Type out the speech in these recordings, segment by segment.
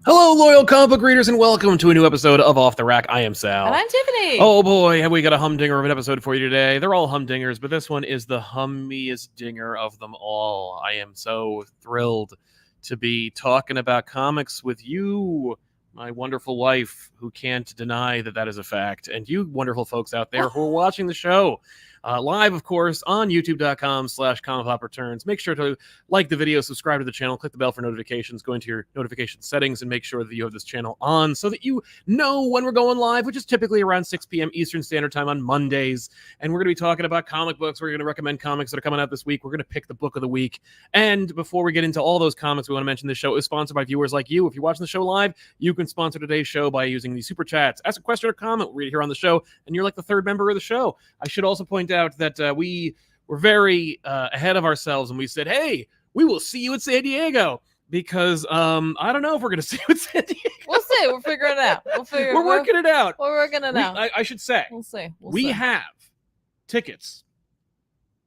Hello, loyal comic book readers, and welcome to a new episode of Off the Rack. I am Sal. And I'm Tiffany. Oh boy, have we got a humdinger of an episode for you today. They're all humdingers, but this one is the hummiest dinger of them all. I am so thrilled to be talking about comics with you, my wonderful wife, who can't deny that that is a fact, and you wonderful folks out there who are watching the show. Live, of course, on youtube.com/ComicPop Returns. Make sure to like the video, subscribe to the channel, click the bell for notifications, go into your notification settings, and make sure that you have this channel on so that you know when we're going live, which is typically around 6 p.m. Eastern Standard Time on Mondays. And we're going to be talking about comic books. We're going to recommend comics that are coming out this week. We're going to pick the book of the week. And before we get into all those comics, we want to mention this show is sponsored by viewers like you. If you're watching the show live, you can sponsor today's show by using the super chats. Ask a question or comment. We'll read it here on the show, and you're like the third member of the show. I should also point out that we were very ahead of ourselves, and we said, hey, we will see you at San Diego, because I don't know if we're going to see you at San Diego. We'll see. We're figuring it out. We're working it out. We're working it out. I should say. We'll see. We have tickets.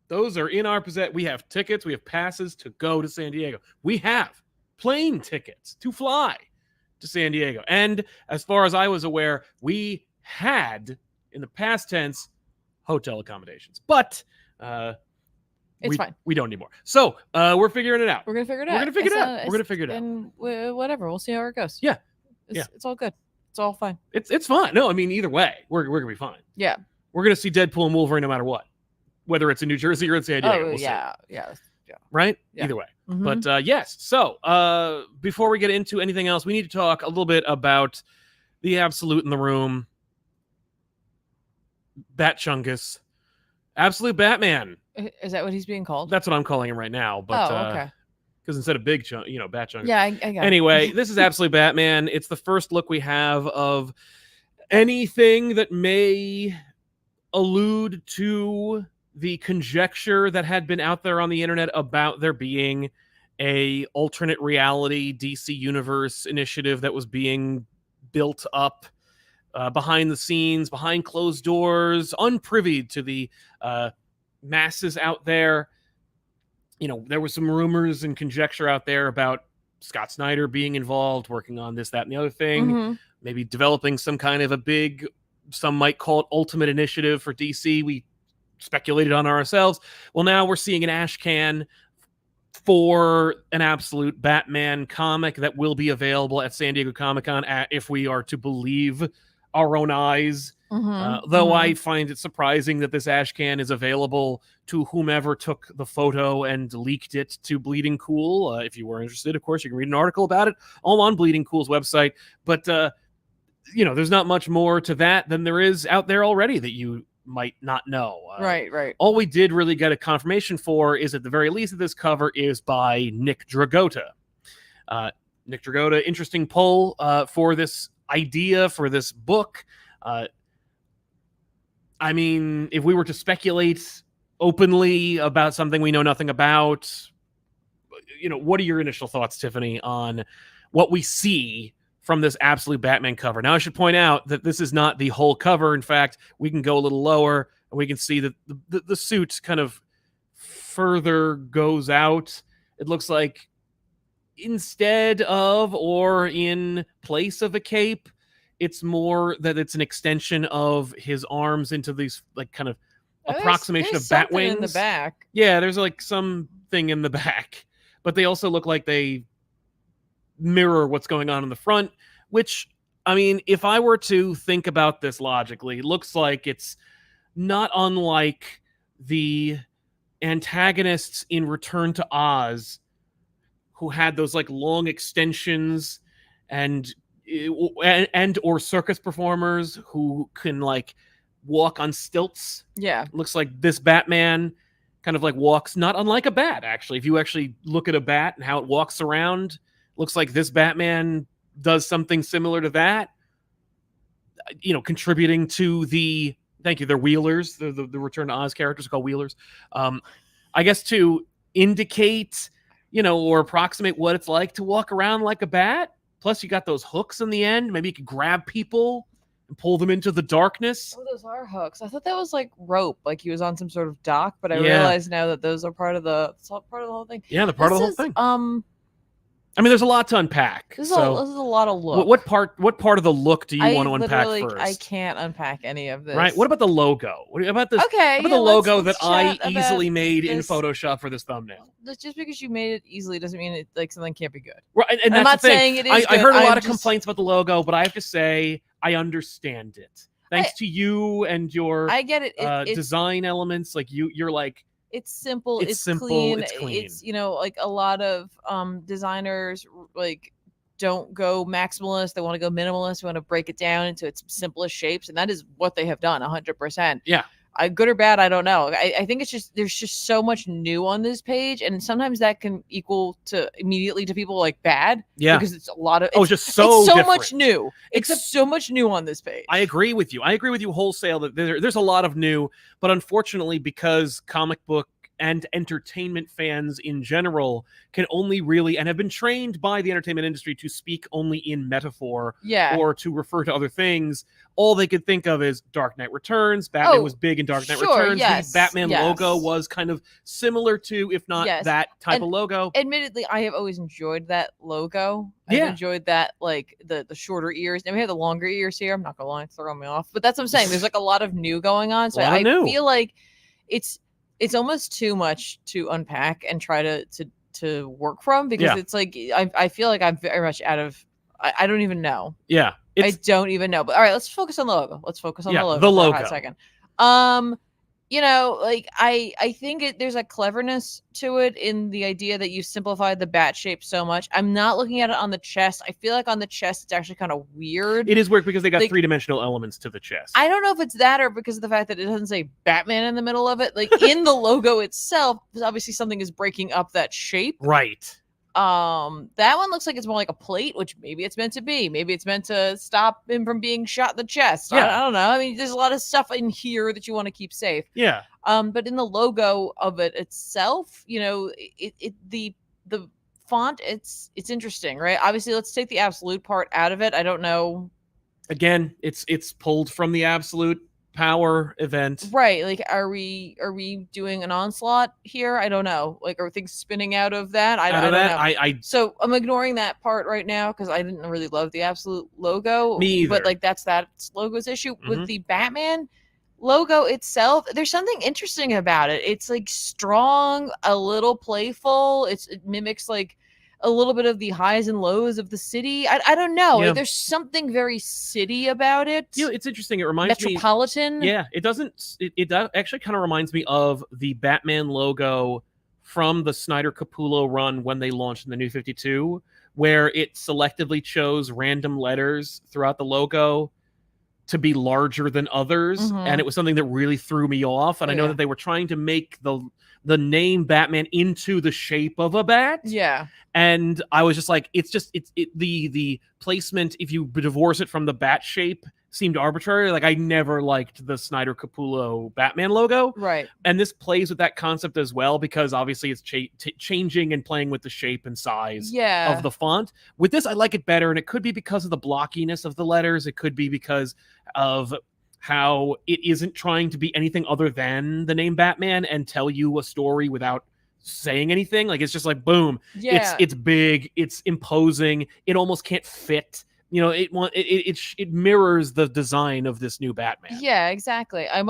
Those are in our possession. We have tickets. We have passes to go to San Diego. We have plane tickets to fly to San Diego. And as far as I was aware, we had, in the past tense, hotel accommodations. But it's fine. We don't need more. So we're figuring it out. We're going to figure it out. We're going to figure it out. We're going to figure it out. And whatever. We'll see how it goes. Yeah. It's all good. It's all fine. It's fine. No, I mean, either way, we're going to be fine. Yeah. We're going to see Deadpool and Wolverine no matter what. Whether it's in New Jersey or in San Diego. We'll see. Yeah. Right? Yeah. Either way. Mm-hmm. But yes. So before we get into anything else, we need to talk a little bit about the absolute in the room. Batchungus. Absolute Batman. Is that what he's being called? That's what I'm calling him right now. But okay. Because instead of Big Chunk, Batchungus. Yeah, I got it. Anyway, this is Absolute Batman. It's the first look we have of anything that may allude to the conjecture that had been out there on the internet about there being a alternate reality DC Universe initiative that was being built up behind the scenes, behind closed doors, unprivy to the masses out there. There was some rumors and conjecture out there about Scott Snyder being involved, working on this, that, and the other thing, maybe developing some kind of a big, some might call it ultimate initiative for DC. We speculated on ourselves. Well, now we're seeing an ash can for an Absolute Batman comic that will be available at San Diego Comic-Con, if we are to believe our own eyes. Though I find it surprising that this ash can is available to whomever took the photo and leaked it to Bleeding Cool. If you were interested, of course, you can read an article about it all on Bleeding Cool's website. But, there's not much more to that than there is out there already that you might not know. Right. All we did really get a confirmation for is, at the very least, that this cover is by Nick Dragotta. Nick Dragotta, interesting pull for this idea, for this book. I mean, if we were to speculate openly about something we know nothing about, what are your initial thoughts, Tiffany, on what we see from this Absolute Batman cover? Now, I should point out that this is not the whole cover. In fact, we can go a little lower, and we can see that the suit kind of further goes out. It looks like instead of or in place of a cape, it's more that it's an extension of his arms into these, like, kind of approximation of bat wings in the back. Yeah, there's like something in the back, but they also look like they mirror what's going on in the front, which, I mean, if I were to think about this logically, it looks like it's not unlike the antagonists in Return to Oz, who had those like long extensions and or circus performers who can like walk on stilts. Yeah. Looks like this Batman kind of like walks not unlike a bat, actually. If you actually look at a bat and how it walks around, looks like this Batman does something similar to that. Contributing to the, thank you, they're wheelers. The Return to Oz characters are called wheelers. I guess to indicate, or approximate what it's like to walk around like a bat. Plus, you got those hooks in the end. Maybe you could grab people and pull them into the darkness. Oh, those are hooks. I thought that was like rope, like he was on some sort of dock. But I realize now that those are part of the whole thing. Yeah, they're part of the whole thing. I mean, there's a lot to unpack. This is, So this is a lot of look. what part of the look do you want to unpack literally, first? I can't unpack any of this. Right. What about the logo? What about this? Okay, What about yeah, the logo let's that I chat easily about made in this. Photoshop for this thumbnail? Just because you made it easily doesn't mean it like something can't be good. Right, and I'm that's not the thing. saying it is I good. heard a lot I'm of complaints about the logo, but I have to say I understand it. Thanks to you and your I get it. It's design elements. Like you're like, it's simple. it's simple, clean. it's clean. It's like a lot of designers like don't go maximalist. They want to go minimalist. They want to break it down into its simplest shapes, and that is what they have done 100%. Yeah. Good or bad, I don't know. I think it's just there's just so much new on this page, and sometimes that can equal to immediately to people like bad. Yeah, because it's a lot of it's just so much new. Except, it's so much new on this page. I agree with you. I agree with you wholesale that there's a lot of new, but unfortunately, because comic book and entertainment fans in general can only really and have been trained by the entertainment industry to speak only in metaphor or to refer to other things, all they could think of is Dark Knight Returns. Batman was big in Dark Knight Returns. Yes, the Batman logo was kind of similar to, if not that type of logo. Admittedly, I have always enjoyed that logo. I've enjoyed that, like the shorter ears. Now we have the longer ears here. I'm not gonna lie, it's throwing me off. But that's what I'm saying. There's like a lot of new going on. So I feel like it's almost too much to unpack and try to work from, because it's like I feel like I'm very much out of I don't even know. Yeah. I don't even know. But all right, let's focus on the logo. Let's focus on the logo. The logo. For a hot second. Like I think there's a cleverness to it in the idea that you simplified the bat shape so much. I'm not looking at it on the chest. I feel like on the chest it's actually kind of weird. It is weird because they got three-dimensional elements to the chest. I don't know if it's that or because of the fact that it doesn't say Batman in the middle of it. Like in the logo itself, obviously something is breaking up that shape. Right. That one looks like it's more like a plate, which maybe it's meant to be. Maybe it's meant to stop him from being shot in the chest. I don't know. I mean, there's a lot of stuff in here that you want to keep safe. Yeah. But in the logo of it itself, the font, it's interesting, right? Obviously, let's take the absolute part out of it. I don't know. Again, it's pulled from the Absolute Power event, right? Like, are we doing an onslaught here? I don't know. Like, are things spinning out of that? I don't know. So I'm ignoring that part right now because I didn't really love the Absolute logo. Me either. But like that logo's issue with the Batman logo itself. There's something interesting about it. It's like strong, a little playful. It mimics like a little bit of the highs and lows of the city. I don't know. Yeah. Like, there's something very city about it. It's interesting. It reminds Metropolitan. me. Yeah, it doesn't. It actually kind of reminds me of the Batman logo from the Snyder Capullo run when they launched in the New 52, where it selectively chose random letters throughout the logo to be larger than others, and it was something that really threw me off. And I know that they were trying to make the name Batman into the shape of a bat. Yeah. And I was just like, the placement, if you divorce it from the bat shape, seemed arbitrary. Like, I never liked the Snyder Capullo Batman logo. Right. And this plays with that concept as well, because obviously it's changing and playing with the shape and size of the font. With this, I like it better, and it could be because of the blockiness of the letters. It could be because of how it isn't trying to be anything other than the name Batman and tell you a story without saying anything. Like, it's just like, boom. Yeah. It's big. It's imposing. It almost can't fit. It mirrors the design of this new Batman. Yeah, exactly. I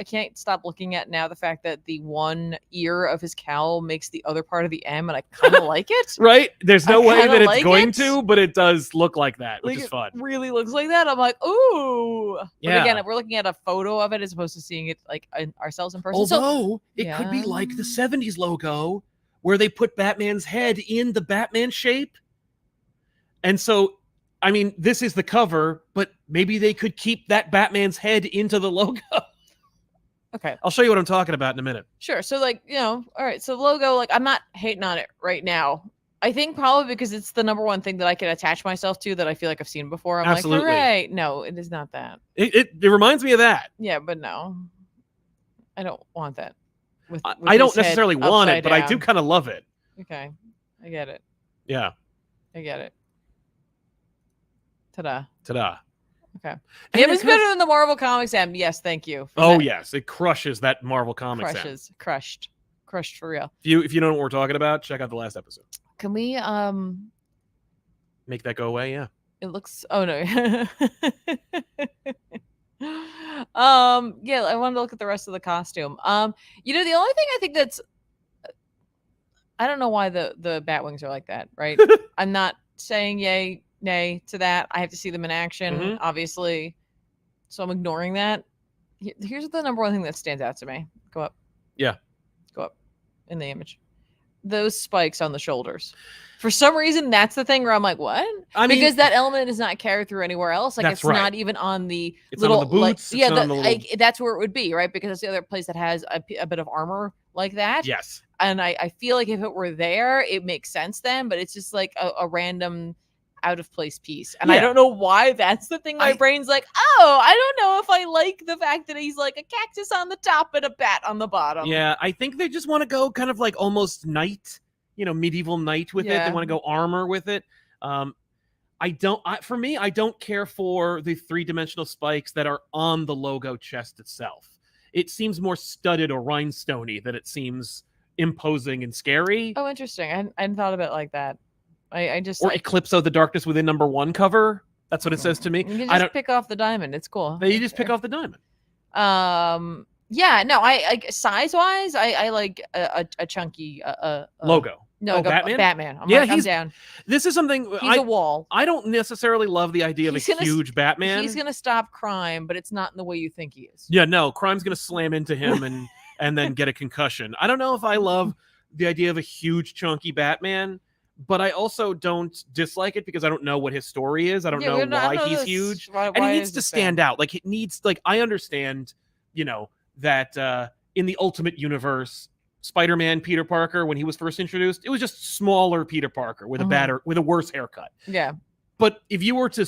can't stop looking at now the fact that the one ear of his cowl makes the other part of the M, and I kind of like it. Right? There's no way that it's going to, but it does look like that, which is fun. It really looks like that. I'm like, ooh. Yeah. But again, we're looking at a photo of it as opposed to seeing it like ourselves in person. Although it could be like the 70s logo where they put Batman's head in the Batman shape. And so, I mean, this is the cover, but maybe they could keep that Batman's head into the logo. Okay. I'll show you what I'm talking about in a minute. Sure. So, all right. So, logo, I'm not hating on it right now. I think probably because it's the number one thing that I can attach myself to that I feel like I've seen before. I'm Absolutely. like, hooray. No, it is not that. It reminds me of that. Yeah, but no. I don't want that. With I don't necessarily want it, but I do kind of love it. Okay. I get it. Yeah. I get it. Ta-da. Ta-da. Okay. It was better than the Marvel Comics M. Yes, thank you. Yes. It crushes that Marvel Comics M. Crushed for real. If you don't know what we're talking about, check out the last episode. Can we Make that go away. Yeah. It looks. Oh no. Yeah, I wanted to look at the rest of the costume. The only thing I think that's, I don't know why the bat wings are like that, right? I'm not saying yay, nay to that. I have to see them in action, obviously. So I'm ignoring that. Here's the number one thing that stands out to me. Go up. Yeah. Go up in the image. Those spikes on the shoulders. For some reason, that's the thing where I'm like, what? Because that element is not carried through anywhere else. Like, it's not even on the little, not on the boots. Like, that's where it would be, right? Because that's the other place that has a bit of armor like that. Yes. And I feel like if it were there, it makes sense then, but it's just like a random out of place piece. And I don't know why that's the thing. My brain's like, oh, I don't know if I like the fact that he's like a cactus on the top and a bat on the bottom. Yeah, I think they just want to go kind of like almost knight, medieval knight with it. They want to go armor with it. For me, I don't care for the 3-dimensional spikes that are on the logo chest itself. It seems more studded or rhinestone-y than it seems imposing and scary. Oh, interesting. I hadn't thought of it like that. I just Eclipse of the Darkness Within #1 cover. That's what it says to me. You can just pick off the diamond. It's cool. You just pick off the diamond. Yeah, no, I size wise, I like a chunky logo. No, Batman. Batman. I'm down. This is something. He's a wall. I don't necessarily love the idea of a huge Batman. He's gonna stop crime, but it's not in the way you think he is. Yeah, no, crime's gonna slam into him and then get a concussion. I don't know if I love the idea of a huge chunky Batman, but I also don't dislike it because I don't know what his story is. I don't know why he's huge, and he needs to stand out. Like it needs. Like I understand, that in the Ultimate Universe, Spider-Man Peter Parker, when he was first introduced, it was just smaller Peter Parker with a worse haircut. Yeah. But if you were to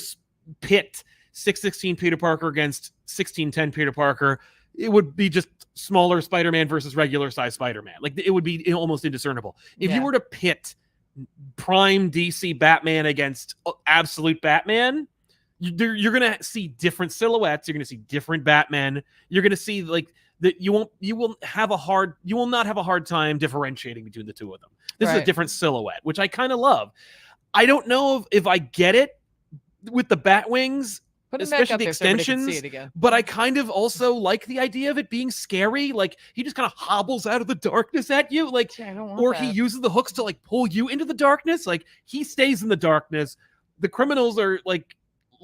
pit 616 Peter Parker against 1610 Peter Parker, it would be just smaller Spider-Man versus regular size Spider-Man. Like it would be almost indiscernible. If you were to pit prime DC Batman against absolute Batman, you're going to see different silhouettes. You're going to see different Batmen. You're going to see like that you will not have a hard time differentiating between the two of them. This is a different silhouette, which I kind of love. I don't know if I get it with the bat wings, especially the extensions, but I kind of also like the idea of it being scary. Like he just kind of hobbles out of the darkness at you, like, he uses the hooks to like pull you into the darkness. Like he stays in the darkness. The criminals are like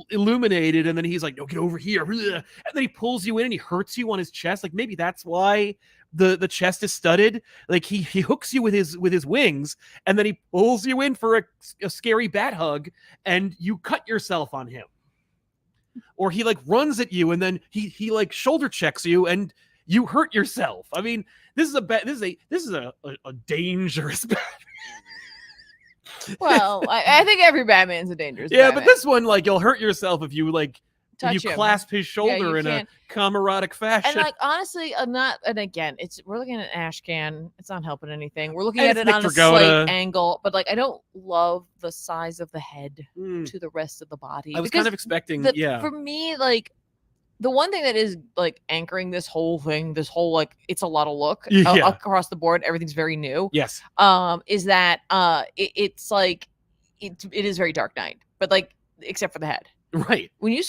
illuminated, and then he's like, no, get over here, and then he pulls you in and he hurts you on his chest. Like maybe that's why the chest is studded. Like he hooks you with his wings, and then he pulls you in for a scary bat hug, and you cut yourself on him, or he like runs at you and then he like shoulder checks you and you hurt yourself. I mean, this is a dangerous Batman. Well, I think every Batman's a dangerous Batman. But this one, like, you'll hurt yourself if you like touch you him. clasp his shoulder in a camaraderie fashion. And like honestly, and again, we're looking at an ash can. It's not helping anything. We're looking at it on a slight angle, but like I don't love the size of the head to the rest of the body. I was kind of expecting, for me, like the one thing that is like anchoring this whole thing, this whole like it's a lot of look across the board. Everything's very new. Yes. Is that it's like it is very Dark Knight, but like except for the head. Right. When you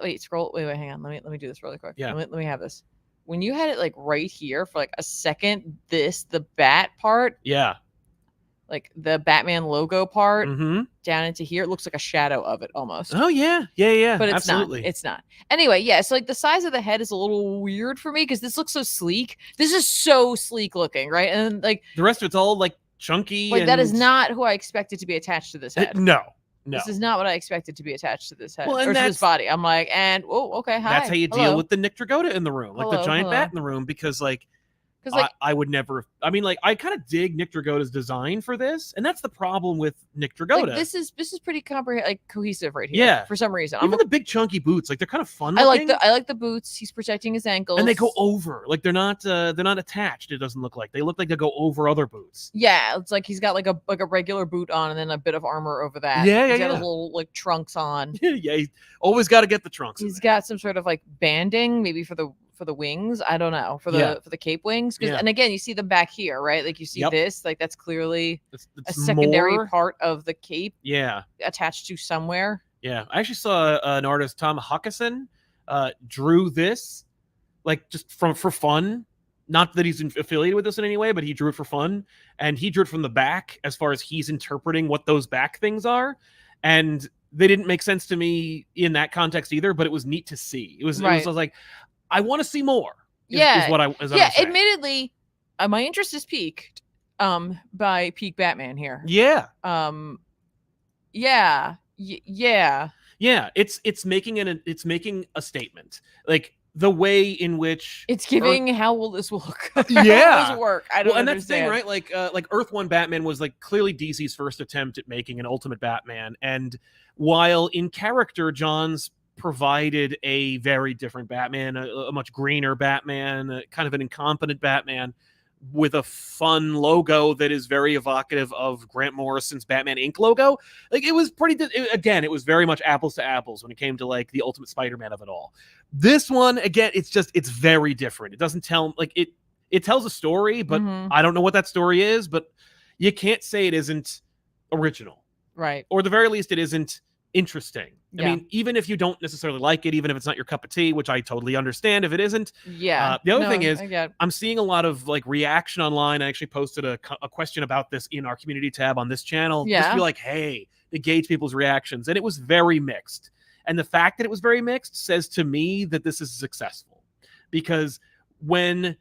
wait, hang on. Let me do this really quick. Yeah. Let me have this. When you had it like right here for like a second, the bat part. Yeah. Like the Batman logo part down into here, it looks like a shadow of it almost. Oh yeah. Yeah. But it's absolutely not. It's not. Anyway, yeah. So like the size of the head is a little weird for me because this looks so sleek. This is so sleek looking, right? And like the rest of it's all like chunky. Like that is not who I expected to be attached to this head. No. This is not what I expected to be attached to this head or to this body. I'm like, okay, hi. That's how you deal with the Nick Dragotta in the room, like the giant bat in the room, because like I would never. I mean, like I kind of dig Nick Dragotta's design for this, and that's the problem with Nick Dragotta. Like, this is pretty cohesive right here. Yeah, for some reason. Even the big chunky boots, like they're kind of fun. I like the boots. He's protecting his ankles, and they go over. Like they're not attached. It doesn't look like they look like they go over other boots. Yeah, it's like he's got like a regular boot on, and then a bit of armor over that. He's got his little like trunks on. Yeah, he's always got to get the trunks. He's got some sort of like banding, maybe for the the wings. I don't know, for the cape wings. And again, you see them back here, right? Like you see this, like that's clearly it's a secondary part of the cape. Yeah. Attached to somewhere. Yeah. I actually saw an artist, Tom Huckison, drew this like just for fun. Not that he's affiliated with us in any way, but he drew it for fun. And he drew it from the back as far as he's interpreting what those back things are. And they didn't make sense to me in that context either, but it was neat to see. It was like, I want to see more. Is what I admittedly, my interest is piqued by Peak Batman here. Yeah. Yeah. It's making a statement. Like the way in which it's giving how will this look? Yeah. How will this work? I don't understand. And that's the thing, right? Like Earth 1 Batman was like clearly DC's first attempt at making an Ultimate Batman. And while in character, John's provided a very different Batman, a much greener Batman, kind of an incompetent Batman with a fun logo that is very evocative of Grant Morrison's Batman Inc. logo. Like it was it was very much apples to apples when it came to like the Ultimate Spider-Man of it all. This one, again, it's very different. It doesn't tell, like it tells a story, but I don't know what that story is, but you can't say it isn't original. Right. Or at the very least, it isn't interesting. I mean, even if you don't necessarily like it, even if it's not your cup of tea, which I totally understand if it isn't. Yeah. The other thing is, I'm seeing a lot of like reaction online. I actually posted a question about this in our community tab on this channel. Just to be like, hey, to gauge people's reactions. And it was very mixed. And the fact that it was very mixed says to me that this is successful. Because when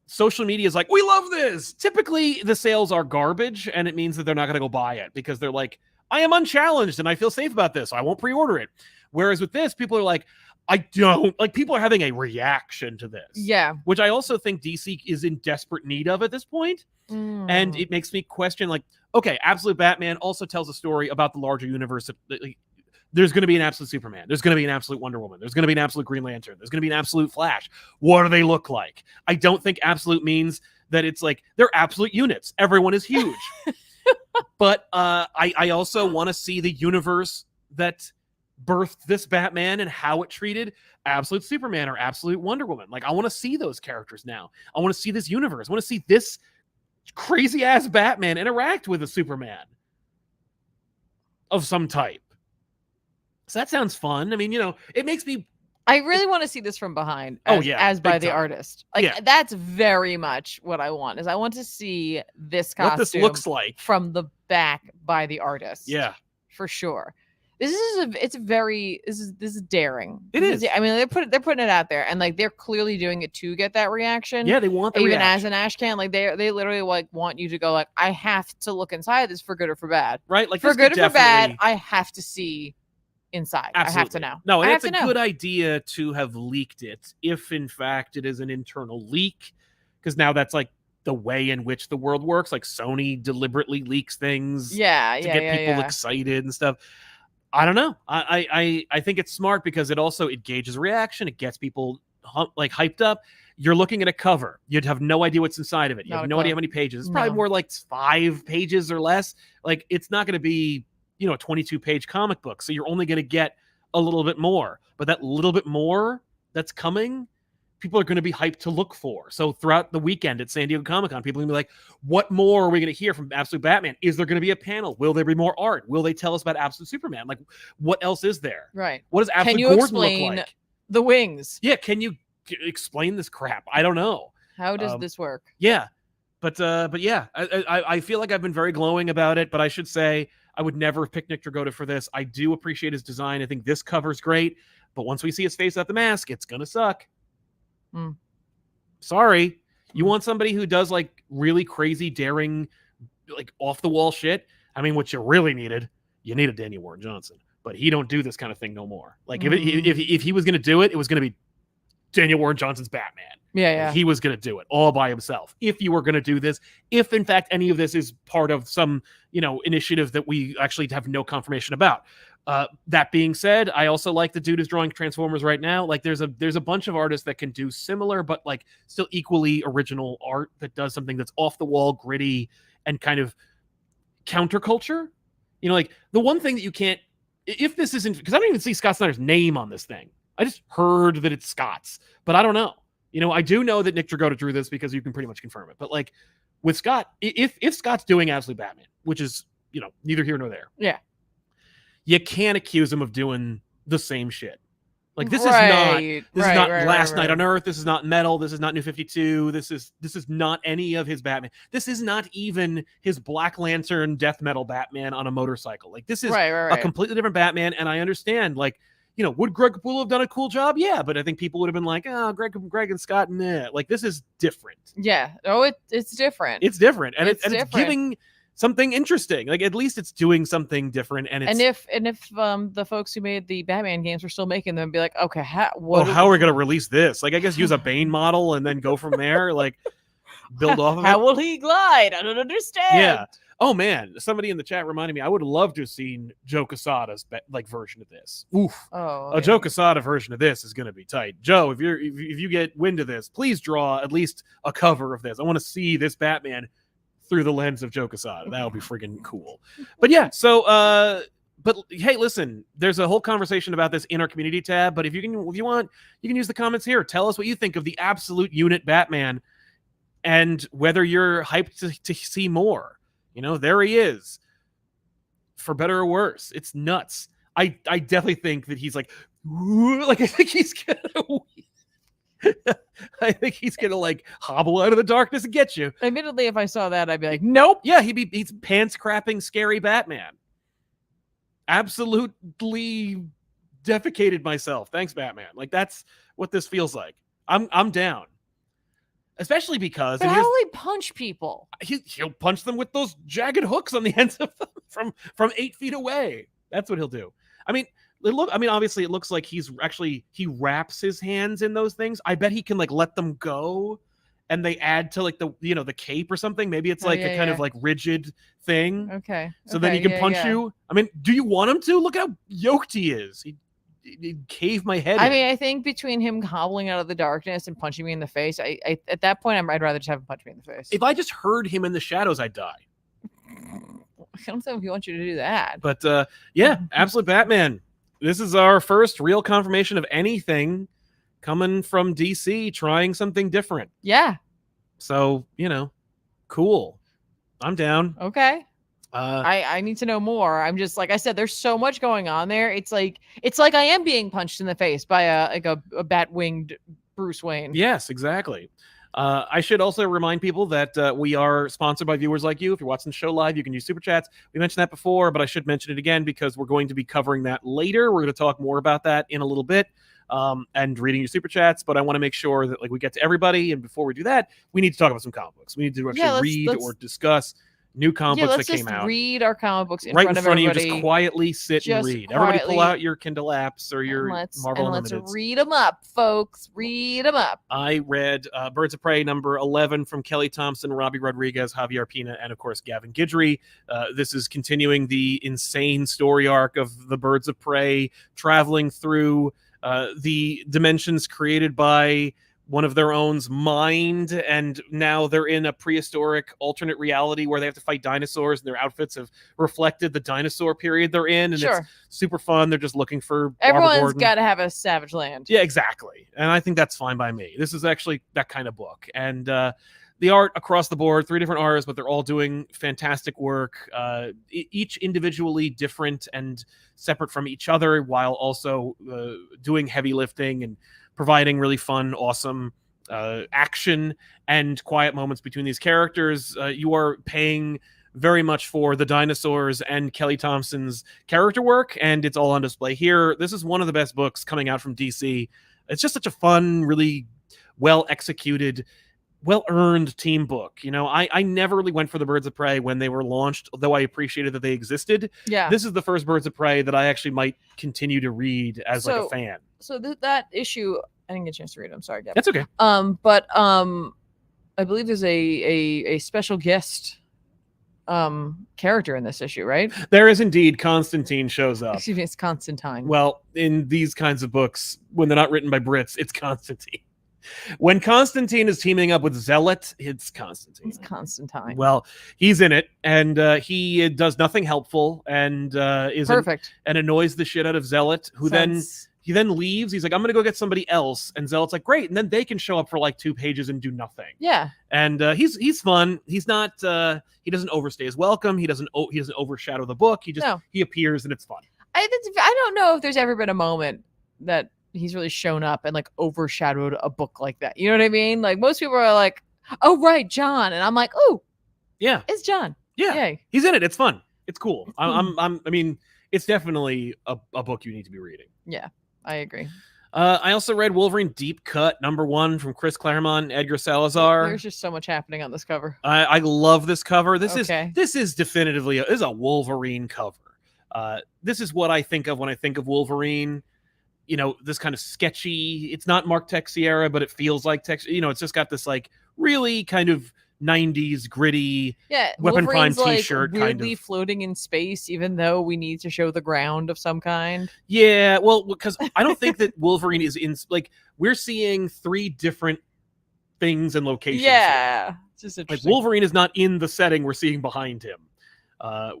social media is like, we love this, typically the sales are garbage, and it means that they're not going to go buy it because they're like, I am unchallenged and I feel safe about this. I won't pre-order it. Whereas with this, people are like, people are having a reaction to this. Yeah. Which I also think DC is in desperate need of at this point. And it makes me question, like, okay, Absolute Batman also tells a story about the larger universe. There's going to be an Absolute Superman. There's going to be an Absolute Wonder Woman. There's going to be an Absolute Green Lantern. There's going to be an Absolute Flash. What do they look like? I don't think Absolute means that it's like they're absolute units. Everyone is huge. But I also want to see the universe that birthed this Batman and how it treated Absolute Superman or Absolute Wonder Woman. Like, I want to see those characters now. I want to see this universe. I want to see this crazy-ass Batman interact with a Superman of some type. So that sounds fun. I mean, it makes me... I really want to see this from behind as by the artist. Like that's very much what I want. Is I want to see this costume, what this looks like from the back by the artist. Yeah, for sure. This is daring. It is. I mean, they're putting it out there, and like they're clearly doing it to get that reaction. Yeah, they want the even reaction. As an ash can, like they literally like want you to go like, I have to look inside this for good or for bad. Right, like for good or for bad, I have to see inside. Absolutely. I have to know. No, and it's a good idea to have leaked it if in fact it is an internal leak, because now that's like the way in which the world works. Like Sony deliberately leaks things to get people excited and stuff. I don't know. I think it's smart because it gauges reaction. It gets people hyped up. You're looking at a cover. You'd have no idea what's inside of it. You have no idea how many pages. It's probably more like 5 pages or less. Like it's not going to be a 22-page comic book. So you're only going to get a little bit more. But that little bit more that's coming, people are going to be hyped to look for. So throughout the weekend at San Diego Comic-Con, people are going to be like, what more are we going to hear from Absolute Batman? Is there going to be a panel? Will there be more art? Will they tell us about Absolute Superman? Like, what else is there? Right. What does Absolute Gordon look like? The wings. Yeah, can you explain this crap? I don't know. How does this work? Yeah. But yeah, I feel like I've been very glowing about it, but I should say I would never pick Nick Dragotta for this. I do appreciate his design. I think this cover's great, but once we see his face without the mask, it's going to suck. Sorry. You want somebody who does like really crazy, daring, like off the wall shit? I mean, what you really needed, you needed Daniel Warren Johnson, but he don't do this kind of thing no more. Like if he was going to do it, it was going to be Daniel Warren Johnson's Batman. Yeah. He was going to do it all by himself. If you were going to do this, if in fact any of this is part of some, initiative that we actually have no confirmation about. That being said, I also like the dude who's drawing Transformers right now. Like there's a bunch of artists that can do similar, but like still equally original art that does something that's off the wall, gritty, and kind of counterculture. Like the one thing that you can't, if this isn't, because I don't even see Scott Snyder's name on this thing. I just heard that it's Scott's, but I don't know. I do know that Nick Dragotta drew this because you can pretty much confirm it. But like with Scott, if Scott's doing Absolute Batman, which is, neither here nor there. Yeah. You can't accuse him of doing the same shit. Like this is not Last Night on Earth. This is not Metal. This is not New 52. This is not any of his Batman. This is not even his Black Lantern death metal Batman on a motorcycle. Like this is a completely different Batman. And I understand, like, would Greg Capullo have done a cool job? Yeah, but I think people would have been like, oh, Greg and Scott, nah. Like this is different. Yeah. Oh, it's different. It's different, and it's giving something interesting. Like at least it's doing something different. And if the folks who made the Batman games were still making them, be like, okay, how are we gonna release this? Like I guess use a Bane model and then go from there. Like build off of it. How will he glide? I don't understand. Yeah. Oh man, somebody in the chat reminded me. I would have loved to have seen Joe Quesada's version of this. Oof. Oh, Joe Quesada version of this is gonna be tight. Joe, if you get wind of this, please draw at least a cover of this. I want to see this Batman through the lens of Joe Quesada. That would be freaking cool. But yeah, so but hey, listen, there's a whole conversation about this in our community tab. But if you want, you can use the comments here. Tell us what you think of the Absolute Unit Batman and whether you're hyped to see more. There he is. For better or worse. It's nuts. I definitely think that he's like I think he's gonna I think he's gonna like hobble out of the darkness and get you. Admittedly, if I saw that, I'd be like, nope. Yeah, he's pants crapping scary Batman. Absolutely defecated myself. Thanks, Batman. Like that's what this feels like. I'm down. Especially because how will he punch people? He'll punch them with those jagged hooks on the ends of them from 8 feet away. That's what he'll do. I mean, obviously it looks like he wraps his hands in those things. I bet he can like let them go and they add to like the cape or something. Maybe it's like a kind of like rigid thing. Okay. So then he can punch you. I mean, do you want him to? Look how yoked he is. He'd cave my head. I mean, I think between him hobbling out of the darkness and punching me in the face, I at that point I'd rather just have him punch me in the face. If I just heard him in the shadows, I'd die. I don't know if he wants you to do that. But yeah, Absolute Batman. This is our first real confirmation of anything coming from DC trying something different. Yeah. So, cool. I'm down. Okay. I need to know more. I'm just, like I said, there's so much going on there. It's like I am being punched in the face by a bat-winged Bruce Wayne. Yes, exactly. I should also remind people that we are sponsored by viewers like you. If you're watching the show live, you can use Super Chats. We mentioned that before, but I should mention it again because we're going to be covering that later. We're going to talk more about that in a little bit and reading your Super Chats, but I want to make sure that we get to everybody. And before we do that, we need to talk about some comic books. We need to actually read or discuss new comic books that came out. Read our comic books right in front of you. Just quietly sit and read. Everybody pull out your Kindle apps or your Marvel Unlimited. Let's read them up, folks. Read them up. I read Birds of Prey number 11 from Kelly Thompson, Robbie Rodriguez, Javier Pina, and of course Gavin Guidry. This is continuing the insane story arc of the Birds of Prey traveling through the dimensions created by one of their own's mind, and now they're in a prehistoric alternate reality where they have to fight dinosaurs, and their outfits have reflected the dinosaur period they're in, and it's super fun. They're just looking for everyone's got to have a savage land. Yeah, exactly. And I think that's fine by me. This is actually that kind of book. And the art across the board, 3 different artists, but they're all doing fantastic work, each individually different and separate from each other, while also doing heavy lifting and providing really fun, awesome action and quiet moments between these characters. You are paying very much for the dinosaurs and Kelly Thompson's character work, and it's all on display here. This is one of the best books coming out from DC. It's just such a fun, really well-executed, well-earned team book. I never really went for the Birds of Prey when they were launched, though I appreciated that they existed. Yeah. This is the first Birds of Prey that I actually might continue to read as a fan. So that issue, I didn't get a chance to read it. I'm sorry, Gavin. That's okay. But I believe there's a special guest character in this issue, right? There is indeed. Constantine shows up. Excuse me, it's Constantine. Well, in these kinds of books, when they're not written by Brits, it's Constantine. When Constantine is teaming up with Zealot, it's Constantine. It's Constantine. Well, he's in it, and he does nothing helpful, and is perfect, and annoys the shit out of Zealot, who then He then leaves. He's like, I'm going to go get somebody else. And Zealot's like, great. And then they can show up for like 2 pages and do nothing. Yeah. And he's fun. He's not, he doesn't overstay his welcome. He doesn't overshadow the book. He appears and it's fun. I don't know if there's ever been a moment that he's really shown up and like overshadowed a book like that. You know what I mean? Like most people are like, oh, right, John. And I'm like, oh, yeah, it's John. Yeah. Yay. He's in it. It's fun. It's cool. I mean, it's definitely a book you need to be reading. Yeah. I agree. I also read Wolverine Deep Cut #1 from Chris Claremont and Edgar Salazar. There's just so much happening on this cover. I love this cover. This is definitively a Wolverine cover. This is what I think of when I think of Wolverine. You know, this kind of sketchy. It's not Mark Texiera, but it feels like Tex. You know, it's just got this like really kind of 90s gritty Weapon Prime t-shirt, like weirdly floating in space, even though we need to show the ground of some kind. Yeah, well, because I don't think that Wolverine is in, like, we're seeing 3 different things and locations. Yeah, it's just interesting. Like Wolverine is not in the setting we're seeing behind him.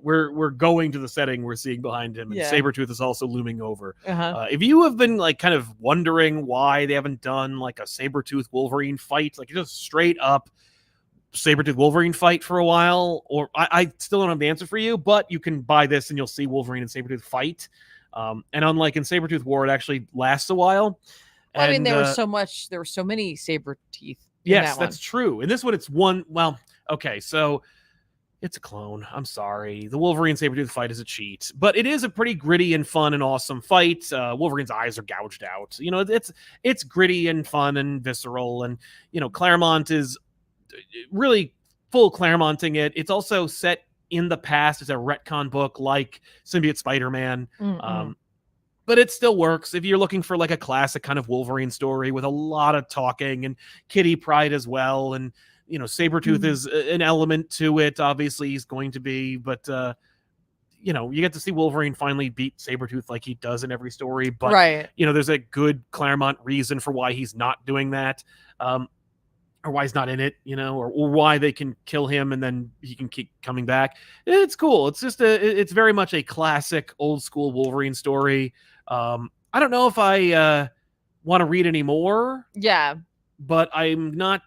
We're going to the setting we're seeing behind him, and Sabertooth is also looming over. If you have been like kind of wondering why they haven't done like a Sabertooth Wolverine fight, like just straight up Sabertooth Wolverine fight for a while, or I still don't have the answer for you, but you can buy this and you'll see Wolverine and Sabertooth fight. And unlike in Sabertooth War, it actually lasts a while. Well, I mean, there were so many saber teeth. Yes, that's true. In this one, it's one. Well, okay, so it's a clone. I'm sorry. The Wolverine Sabertooth fight is a cheat, but it is a pretty gritty and fun and awesome fight. Wolverine's eyes are gouged out. You know, it's gritty and fun and visceral, and you know, Claremont is really full Claremonting it. It's also set in the past. It's a retcon book like Symbiote Spider-Man. But it still works if you're looking for like a classic kind of Wolverine story with a lot of talking and Kitty Pryde as well. And, you know, Sabertooth is an element to it. Obviously he's going to be, but, you know, you get to see Wolverine finally beat Sabertooth like he does in every story. But, you know, there's a good Claremont reason for why he's not doing that. Or why he's not in it, you know, or why they can kill him and then he can keep coming back. It's cool. It's just it's very much a classic old school Wolverine story. I don't know if I want to read any more. Yeah. But I'm not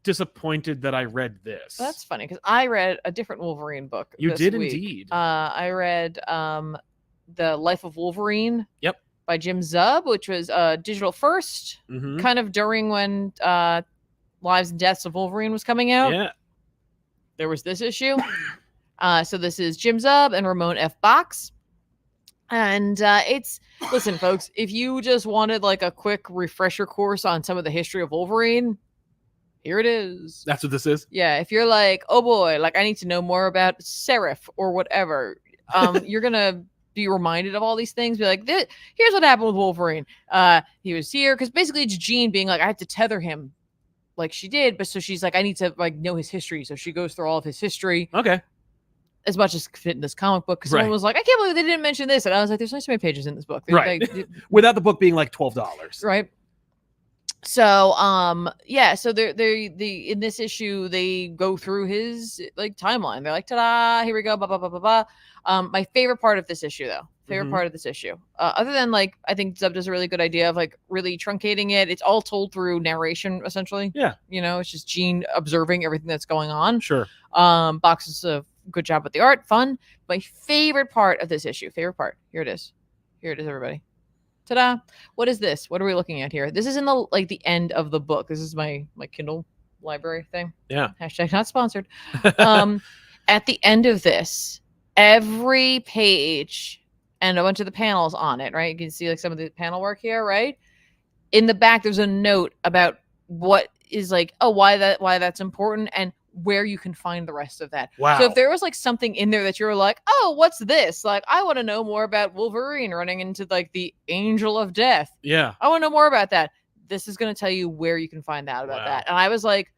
disappointed that I read this. That's funny because I read a different Wolverine book. You did week. Indeed. I read The Life of Wolverine. Yep. By Jim Zub, which was digital first, kind of during when Lives and Deaths of Wolverine was coming out. Yeah. There was this issue. So this is Jim Zub and Ramon F. Box. And listen, folks, if you just wanted like a quick refresher course on some of the history of Wolverine, here it is. What this is? Yeah. If you're like, oh boy, like I need to know more about Seraph or whatever, you're going to be reminded of all these things. Be like, here's what happened with Wolverine. He was here because basically it's Jean being like, I have to tether him. Like she did, but so she's like, I need to like know his history. So she goes through all of his history. Okay. As much as fit in this comic book. Because someone was like, I can't believe they didn't mention this. And I was like, there's only so many pages in this book. Without the book being like $12. Right. So, so they in this issue, they go through his like timeline. They're like, ta-da, here we go, blah, blah, blah, blah, blah. My favorite part of this issue, though, other than like, I think Zub does a really good idea of like really truncating it. It's all told through narration, essentially. Yeah. You know, it's just Jean observing everything that's going on. Sure. Box does a good job with the art, fun. My favorite part of this issue, here it is, everybody. Ta-da. What is this? What are we looking at here? This is in the end of the book. This is my Kindle Library thing. Yeah. Hashtag not sponsored. At the end of this, every page and a bunch of the panels on it, right? You can see like some of the panel work here, right? In the back, there's a note about what is like, why that's important and where you can find the rest of that. Wow. So if there was like something in there that you're like, oh, what's this? Like, I want to know more about Wolverine running into like the Angel of Death. Yeah. I want to know more about that. This is going to tell you where you can find out about that. And I was like,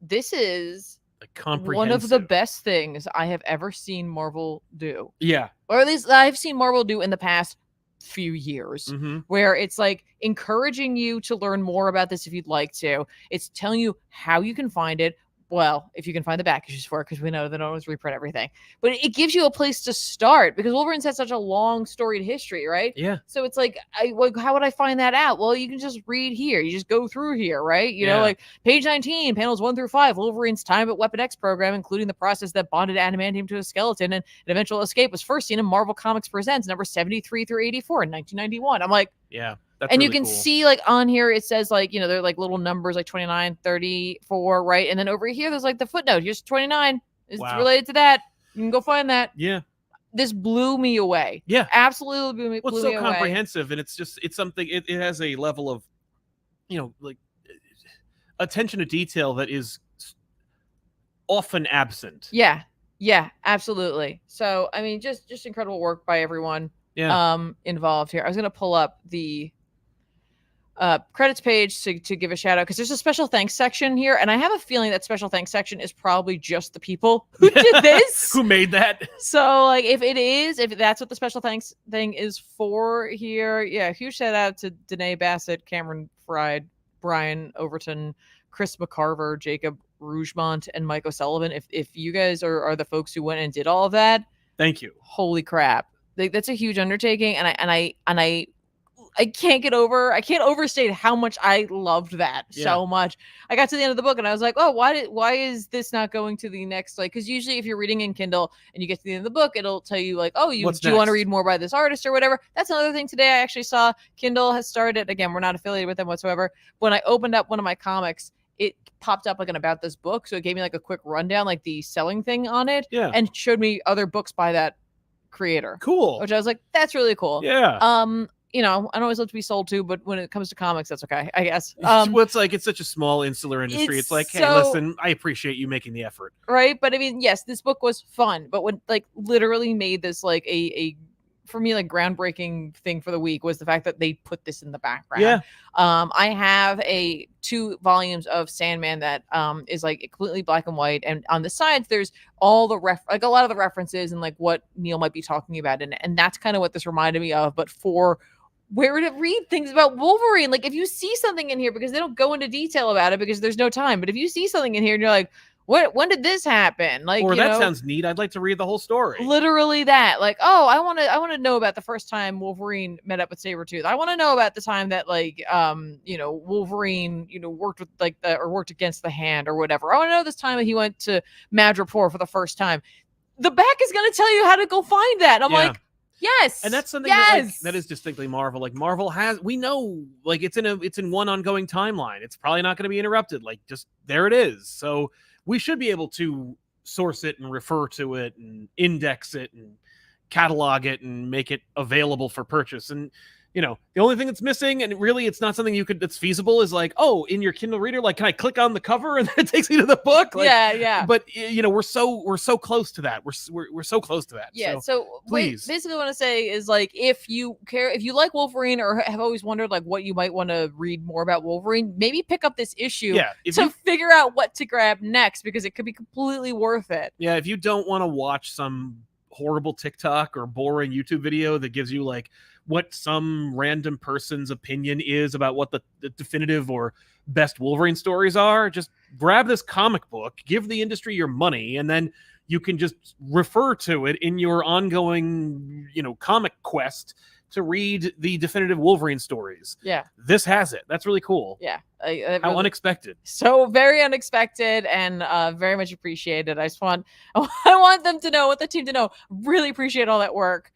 this is one of the best things I have ever seen Marvel do. Yeah. Or at least I've seen Marvel do in the past few years, where it's like encouraging you to learn more about this if you'd like to. It's telling you how you can find it, well, if you can find the back issues for it, because we know they don't always reprint everything. But it gives you a place to start because Wolverine's had such a long storied history, right? Yeah. So it's like, how would I find that out? Well, you can just read here. You just go through here, right? You know, like page 19, panels 1 through 5, Wolverine's time at Weapon X program, including the process that bonded adamantium to a skeleton and an eventual escape, was first seen in Marvel Comics Presents number 73 through 84 in 1991. I'm like, yeah. That's and really you can cool. see like on here, it says like, you know, they're like little numbers like 29, 34, right? And then over here, there's like the footnote. Here's 29. It's related to that. You can go find that. Yeah. This blew me away. Yeah. Absolutely blew me away. Well, it's so comprehensive, and it's something, it has a level of, you know, like attention to detail that is often absent. Yeah. Yeah, absolutely. So, I mean, just incredible work by everyone involved here. I was going to pull up the credits page to give a shout out because there's a special thanks section here, and I have a feeling that special thanks section is probably just the people who did this, who made that. So like if that's what the special thanks thing is for here, yeah, huge shout out to Danae Bassett, Cameron Fried, Brian Overton, Chris McCarver, Jacob Rougemont, and Mike O'Sullivan. If you guys are the folks who went and did all of that, thank you. Holy crap, that's a huge undertaking, and I can't overstate how much I loved that so much. I got to the end of the book and I was like, oh, why is this not going to the next, like, because usually if you're reading in Kindle and you get to the end of the book, it'll tell you like, oh, do you want to read more by this artist or whatever. That's another thing today I actually saw. Kindle has started, again, we're not affiliated with them whatsoever. When I opened up one of my comics, it popped up like an about this book. So it gave me like a quick rundown, like the selling thing on it, and showed me other books by that creator. Cool. Which I was like, that's really cool. Yeah. You know, I don't always love to be sold to, but when it comes to comics, that's okay, I guess. Well, it's like, it's such a small insular industry. It's like, hey, listen, I appreciate you making the effort. Right. But I mean, yes, this book was fun, but what like literally made this like a for me, like groundbreaking thing for the week was the fact that they put this in the background. Yeah. I have 2 volumes of Sandman that is like completely black and white, and on the sides there's all the like a lot of the references and like what Neil might be talking about, and that's kind of what this reminded me of, but for where to read things about Wolverine. Like if you see something in here, because they don't go into detail about it because there's no time, but if you see something in here and you're like, when did this happen? Like, or that sounds neat, I'd like to read the whole story. Literally that. Like, oh, I want to know about the first time Wolverine met up with Sabertooth. I want to know about the time that like you know, Wolverine, you know, worked with like worked against the Hand or whatever. I want to know this time that he went to Madripoor for the first time. The back is going to tell you how to go find that. And I'm like, yes. And that's something that is distinctly Marvel. Like Marvel we know, like it's in one ongoing timeline. It's probably not going to be interrupted. Like just there it is. So we should be able to source it and refer to it and index it and catalog it and make it available for purchase. And you know, the only thing that's missing, and really it's not something that's feasible, is like, oh, in your Kindle reader, like, can I click on the cover and then it takes me to the book? Like, yeah. But you know, we're so close to that. We're so close to that. Yeah. So please, basically, what I want to say is like, if you like Wolverine or have always wondered like what you might want to read more about Wolverine, maybe pick up this issue to figure out what to grab next, because it could be completely worth it. Yeah. If you don't want to watch some horrible TikTok or boring YouTube video that gives you like what some random person's opinion is about what the definitive or best Wolverine stories are, just grab this comic book, give the industry your money, and then you can just refer to it in your ongoing, you know, comic quest to read the definitive Wolverine stories. Yeah. This has it. That's really cool. Yeah. How unexpected. So very unexpected and very much appreciated. I want them to know, the team to know, really appreciate all that work.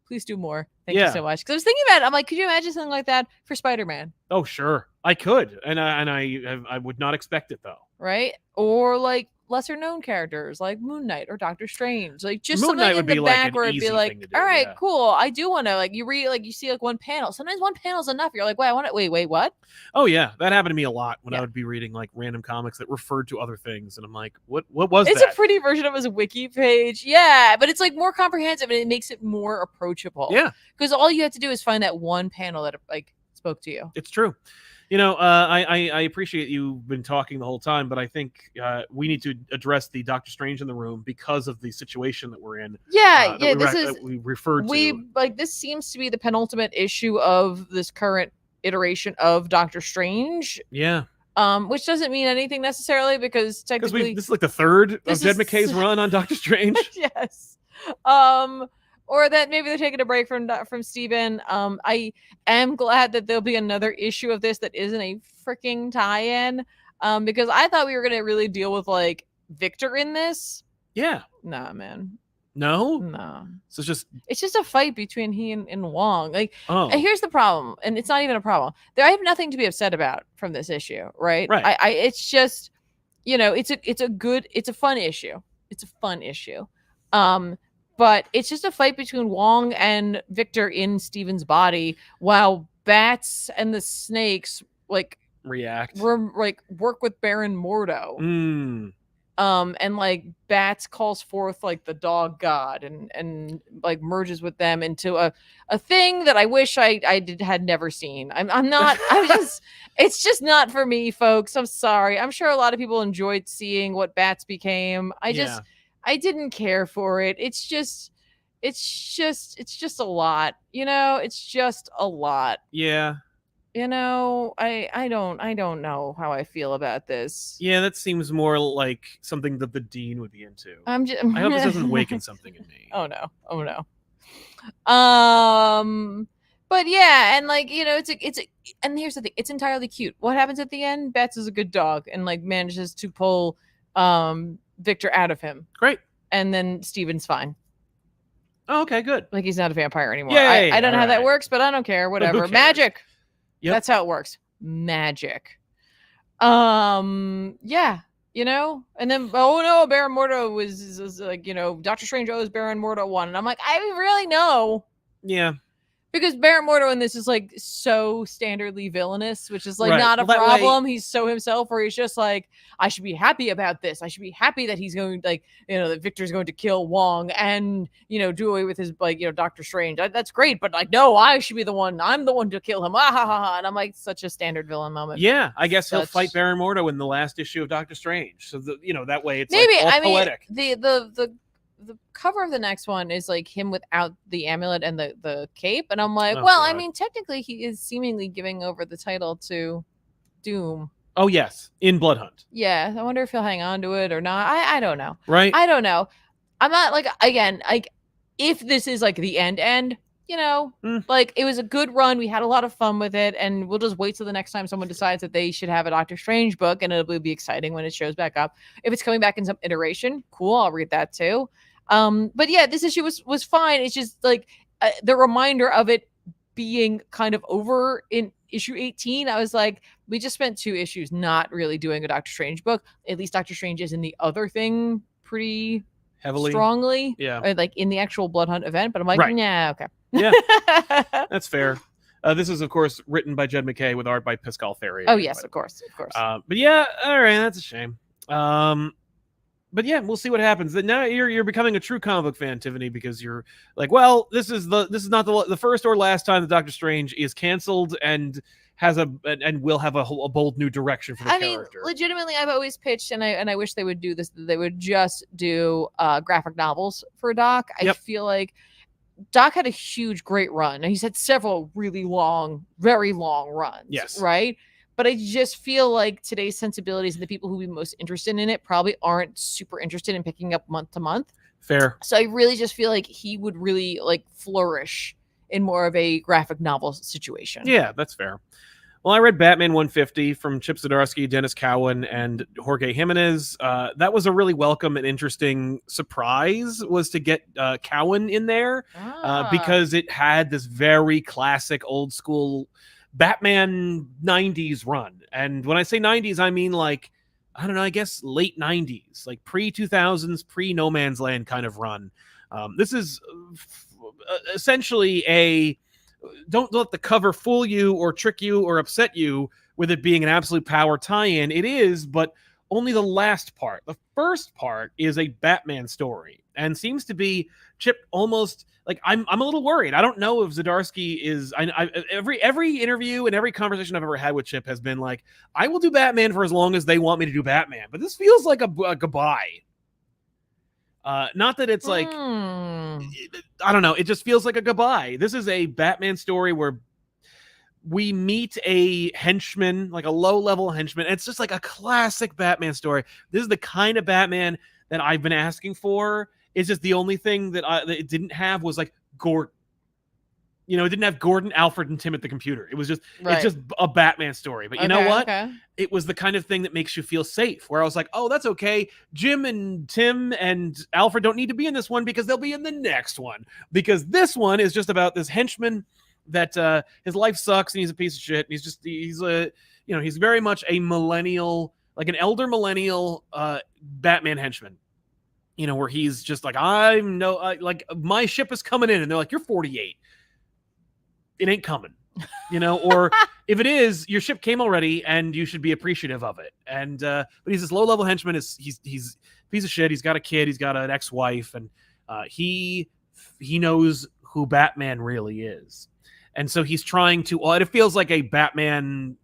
Please do more. Thank you so much. Because I was thinking about it. I'm like, could you imagine something like that for Spider-Man? Oh, sure. I could. And I would not expect it, though. Right? Or like lesser known characters like Moon Knight or Doctor Strange. Like just Moon something Knight in the back where it'd be like, all right, cool. I do want to, like, you read, like, you see like one panel. Sometimes one panel's enough. You're like, wait, I want to, wait, what? Oh yeah. That happened to me a lot when I would be reading like random comics that referred to other things. And I'm like, what was it's that? It's a pretty version of his wiki page. Yeah. But it's like more comprehensive and it makes it more approachable. Yeah. Because all you have to do is find that one panel that like spoke to you. It's true. You know, I appreciate you've been talking the whole time, but I think we need to address the Doctor Strange in the room because of the situation that we're in. Yeah, we referred to. Like this seems to be the penultimate issue of this current iteration of Doctor Strange. Yeah. which doesn't mean anything necessarily because technically this is like the third of Jed MacKay's run on Doctor Strange. Yes. Or that maybe they're taking a break from Steven. I am glad that there'll be another issue of this that isn't a freaking tie-in. Because I thought we were gonna really deal with like Victor in this. Yeah. Nah, man. No. So it's just a fight between he and Wong. Like, here's the problem, and it's not even a problem. I have nothing to be upset about from this issue, right? Right. It's just, it's a fun issue. It's a fun issue. But it's just a fight between Wong and Victor in Steven's body, while Bats and the snakes react, work with Baron Mordo. And like Bats calls forth like the dog god and like merges with them into a thing that I wish I had never seen. It's just not for me, folks. I'm sorry. I'm sure a lot of people enjoyed seeing what Bats became. I didn't care for it. It's just a lot, it's just a lot. Yeah. I don't know how I feel about this. Yeah, that seems more like something that the Dean would be into. I hope this doesn't awaken something in me. Oh no. But yeah, and like, and here's the thing, it's entirely cute. What happens at the end? Bats is a good dog and like manages to pull Victor out of him. Great. And then Steven's fine. Oh, okay, good. Like he's not a vampire anymore. Yay, I don't know how that works, but I don't care. Whatever. Magic. Yep. That's how it works. Magic. Yeah, and then Baron Mordo was like, Doctor Strange owes Baron Mordo one, and I'm like, I really know. Yeah. Because Baron Mordo in this is like so standardly villainous, which is like not a problem. He's so himself, where he's just like, I should be happy about this. I should be happy that he's going that Victor's going to kill Wong and do away with his Doctor Strange. That's great, but like no, I should be the one. I'm the one to kill him. And I'm like such a standard villain moment. Yeah, I guess he'll fight Baron Mordo in the last issue of Doctor Strange. So that way it's maybe like all poetic. The cover of the next one is like him without the amulet and the cape, and I'm like, technically he is seemingly giving over the title to Doom. Oh yes, in Bloodhunt. Yeah, I wonder if he'll hang on to it or not. I don't know. Right. I don't know. I'm not like, again, like if this is like the end, like it was a good run. We had a lot of fun with it, and we'll just wait till the next time someone decides that they should have a Doctor Strange book, and it'll be exciting when it shows back up. If it's coming back in some iteration, cool, I'll read that too. But yeah, this issue was fine. It's just like the reminder of it being kind of over in issue 18. I was like, we just spent 2 issues not really doing a Doctor Strange book. At least Doctor Strange is in the other thing pretty heavily, strongly, or like in the actual Bloodhunt event. But I'm like, nah, okay. Yeah, that's fair. This is, of course, written by Jed MacKay with art by Pascal Ferry. Oh, yes, of course. But yeah, all right, that's a shame. But yeah, we'll see what happens. Now you're becoming a true comic book fan, Tiffany, because you're like, well, this is not the first or last time that Doctor Strange is canceled and will have a bold new direction for the character. I mean, legitimately, I've always pitched, and I wish they would do this. They would just do graphic novels for Doc. I feel like Doc had a huge, great run. Now, he's had several really long, very long runs. Yes. Right? But I just feel like today's sensibilities and the people who would be most interested in it probably aren't super interested in picking up month to month. Fair. So I really just feel like he would really like flourish in more of a graphic novel situation. Yeah, that's fair. Well, I read Batman 150 from Chip Zdarsky, Dennis Cowan, and Jorge Jimenez. That was a really welcome and interesting surprise, was to get Cowan in there because it had this very classic old school Batman 90s run. And when I say 90s, I mean like, I don't know, I guess late 90s, like pre-2000s, pre-No Man's Land kind of run. This is essentially don't let the cover fool you or trick you or upset you with it being an absolute power tie-in. It is, but only the last part. The first part is a Batman story and seems to be Chip almost like I'm a little worried. I don't know if Zdarsky is. Every interview and every conversation I've ever had with Chip has been like, I will do Batman for as long as they want me to do Batman. But this feels like a goodbye. Not that it's like, I don't know. It just feels like a goodbye. This is a Batman story where we meet a henchman, like a low-level henchman. It's just like a classic Batman story. This is the kind of Batman that I've been asking for. It's just the only thing that it didn't have was like Gordon. You know, it didn't have Gordon, Alfred, and Tim at the computer. It was just It's just a Batman story. But you know what? It was the kind of thing that makes you feel safe. Where I was like, oh, that's okay. Jim and Tim and Alfred don't need to be in this one because they'll be in the next one. Because this one is just about this henchman that his life sucks and he's a piece of shit. And he's very much a millennial, like an elder millennial Batman henchman. You know, where he's just like, like my ship is coming in, and they're like, you're 48. It ain't coming, you know, or if it is, your ship came already and you should be appreciative of it. And, but he's this low level henchman. He's a piece of shit. He's got a kid. He's got an ex-wife, and he knows who Batman really is. And so he's trying to, it feels like a Batman,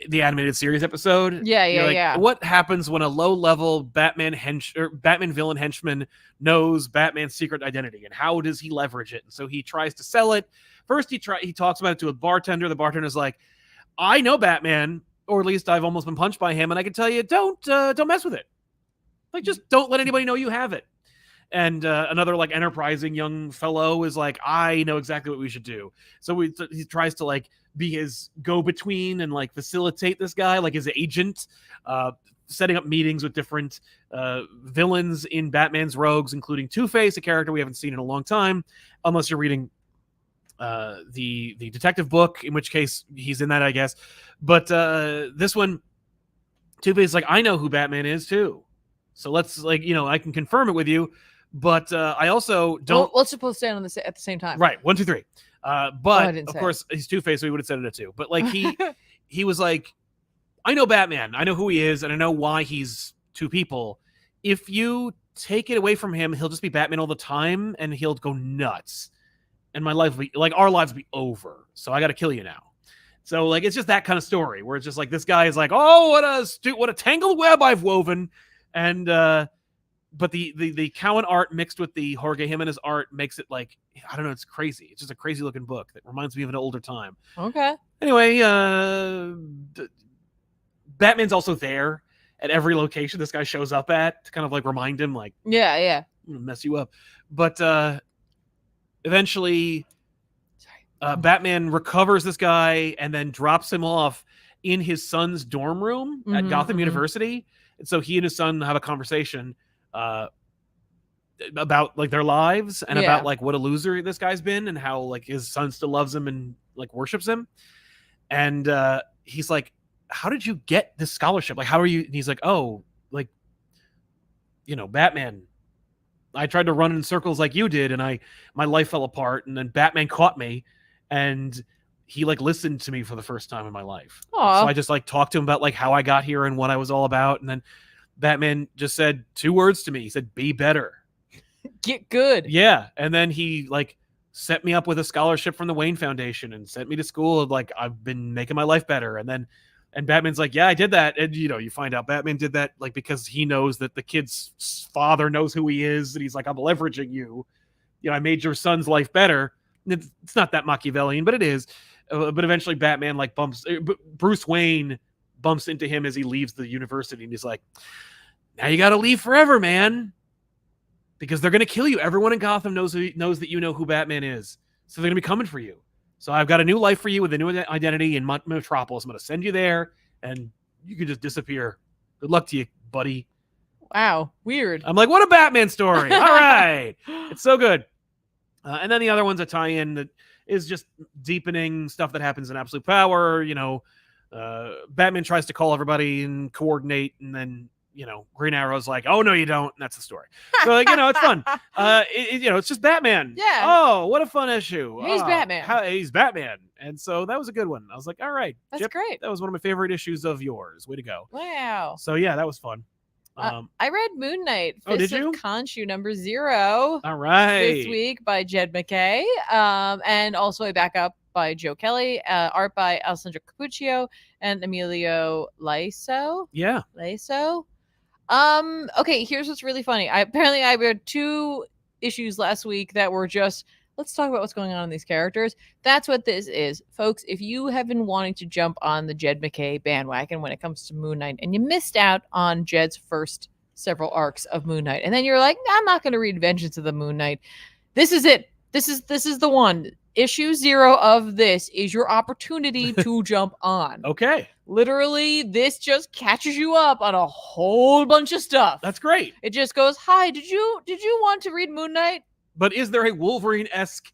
the animated series episode. Yeah. What happens when a low level Batman villain henchman knows Batman's secret identity, and how does he leverage it? And so he tries to sell it. First, he talks about it to a bartender. The bartender's like, I know Batman, or at least I've almost been punched by him, and I can tell you, don't mess with it. Like, just don't let anybody know you have it. And another like enterprising young fellow is like, I know exactly what we should do. So he tries to like be his go-between and like facilitate this guy, like his agent, setting up meetings with different villains in Batman's rogues, including Two-Face, a character we haven't seen in a long time, unless you're reading the detective book, in which case he's in that, I guess. But this one, Two-Face is like, I know who Batman is too. So let's I can confirm it with you. But I also don't. Well, let's suppose stand at the same time. Right, 1, 2, 3. But of course, he's Two-Face, so he would have said it at 2. But like he was like, I know Batman. I know who he is, and I know why he's two people. If you take it away from him, he'll just be Batman all the time, and he'll go nuts. And my life will be like, our lives will be over. So I got to kill you now. So like, it's just that kind of story where it's just like this guy is like, oh, what a tangled web I've woven, and but the Cowan art mixed with the Jorge Jimenez art makes it like, I don't know, it's crazy. It's just a crazy looking book that reminds me of an older time. Okay. Anyway, Batman's also there at every location this guy shows up at to kind of like remind him, like, yeah, I'm gonna mess you up. But eventually, Batman recovers this guy and then drops him off in his son's dorm room at Gotham University. And so he and his son have a conversation about like their lives and about like what a loser this guy's been and how like his son still loves him and like worships him. And he's like, how did you get this scholarship? Like, how are you? And he's like, oh, like, Batman, I tried to run in circles like you did, and my life fell apart, and then Batman caught me, and he like listened to me for the first time in my life. Aww. So I just like talked to him about like how I got here and what I was all about, and then Batman just said 2 words to me. He said, "Be better." Get good. Yeah, and then he like set me up with a scholarship from the Wayne Foundation and sent me to school. Like, I've been making my life better, and Batman's like, yeah, I did that. And, you find out Batman did that, like, because he knows that the kid's father knows who he is. And he's like, I'm leveraging you. I made your son's life better. It's not that Machiavellian, but it is. But eventually Batman, like, Bruce Wayne bumps into him as he leaves the university. And he's like, now you got to leave forever, man. Because they're going to kill you. Everyone in Gotham knows that you know who Batman is. So they're going to be coming for you. So I've got a new life for you with a new identity in Metropolis. I'm going to send you there, and you can just disappear. Good luck to you, buddy. Wow, weird. I'm like, what a Batman story. All right. It's so good. And then the other one's a tie-in that is just deepening stuff that happens in Absolute Power. Batman tries to call everybody and coordinate, and then, Green Arrow's like, oh, no, you don't. And that's the story. So, it's fun. It's just Batman. Yeah. Oh, what a fun issue. He's Batman. He's Batman. And so that was a good one. I was like, all right. That's great. That was one of my favorite issues of yours. Way to go. Wow. So, yeah, that was fun. I read Moon Knight, Fist of Khonshu #0. All right. This week by Jed McKay. And also a backup by Joe Kelly. Art by Alessandro Cappuccio and Emilio Laiso. Yeah. Laiso. Okay, here's what's really funny. I read 2 issues last week that were just let's talk about what's going on in these characters. That's what this is. Folks, if you have been wanting to jump on the Jed MacKay bandwagon when it comes to Moon Knight, and you missed out on Jed's first several arcs of Moon Knight, and then you're like, I'm not going to read Vengeance of the Moon Knight. This is it. This is the one. Issue 0 of this is your opportunity to jump on. Okay. Literally, this just catches you up on a whole bunch of stuff. That's great. It just goes, hi, did you want to read Moon Knight? But is there a Wolverine-esque,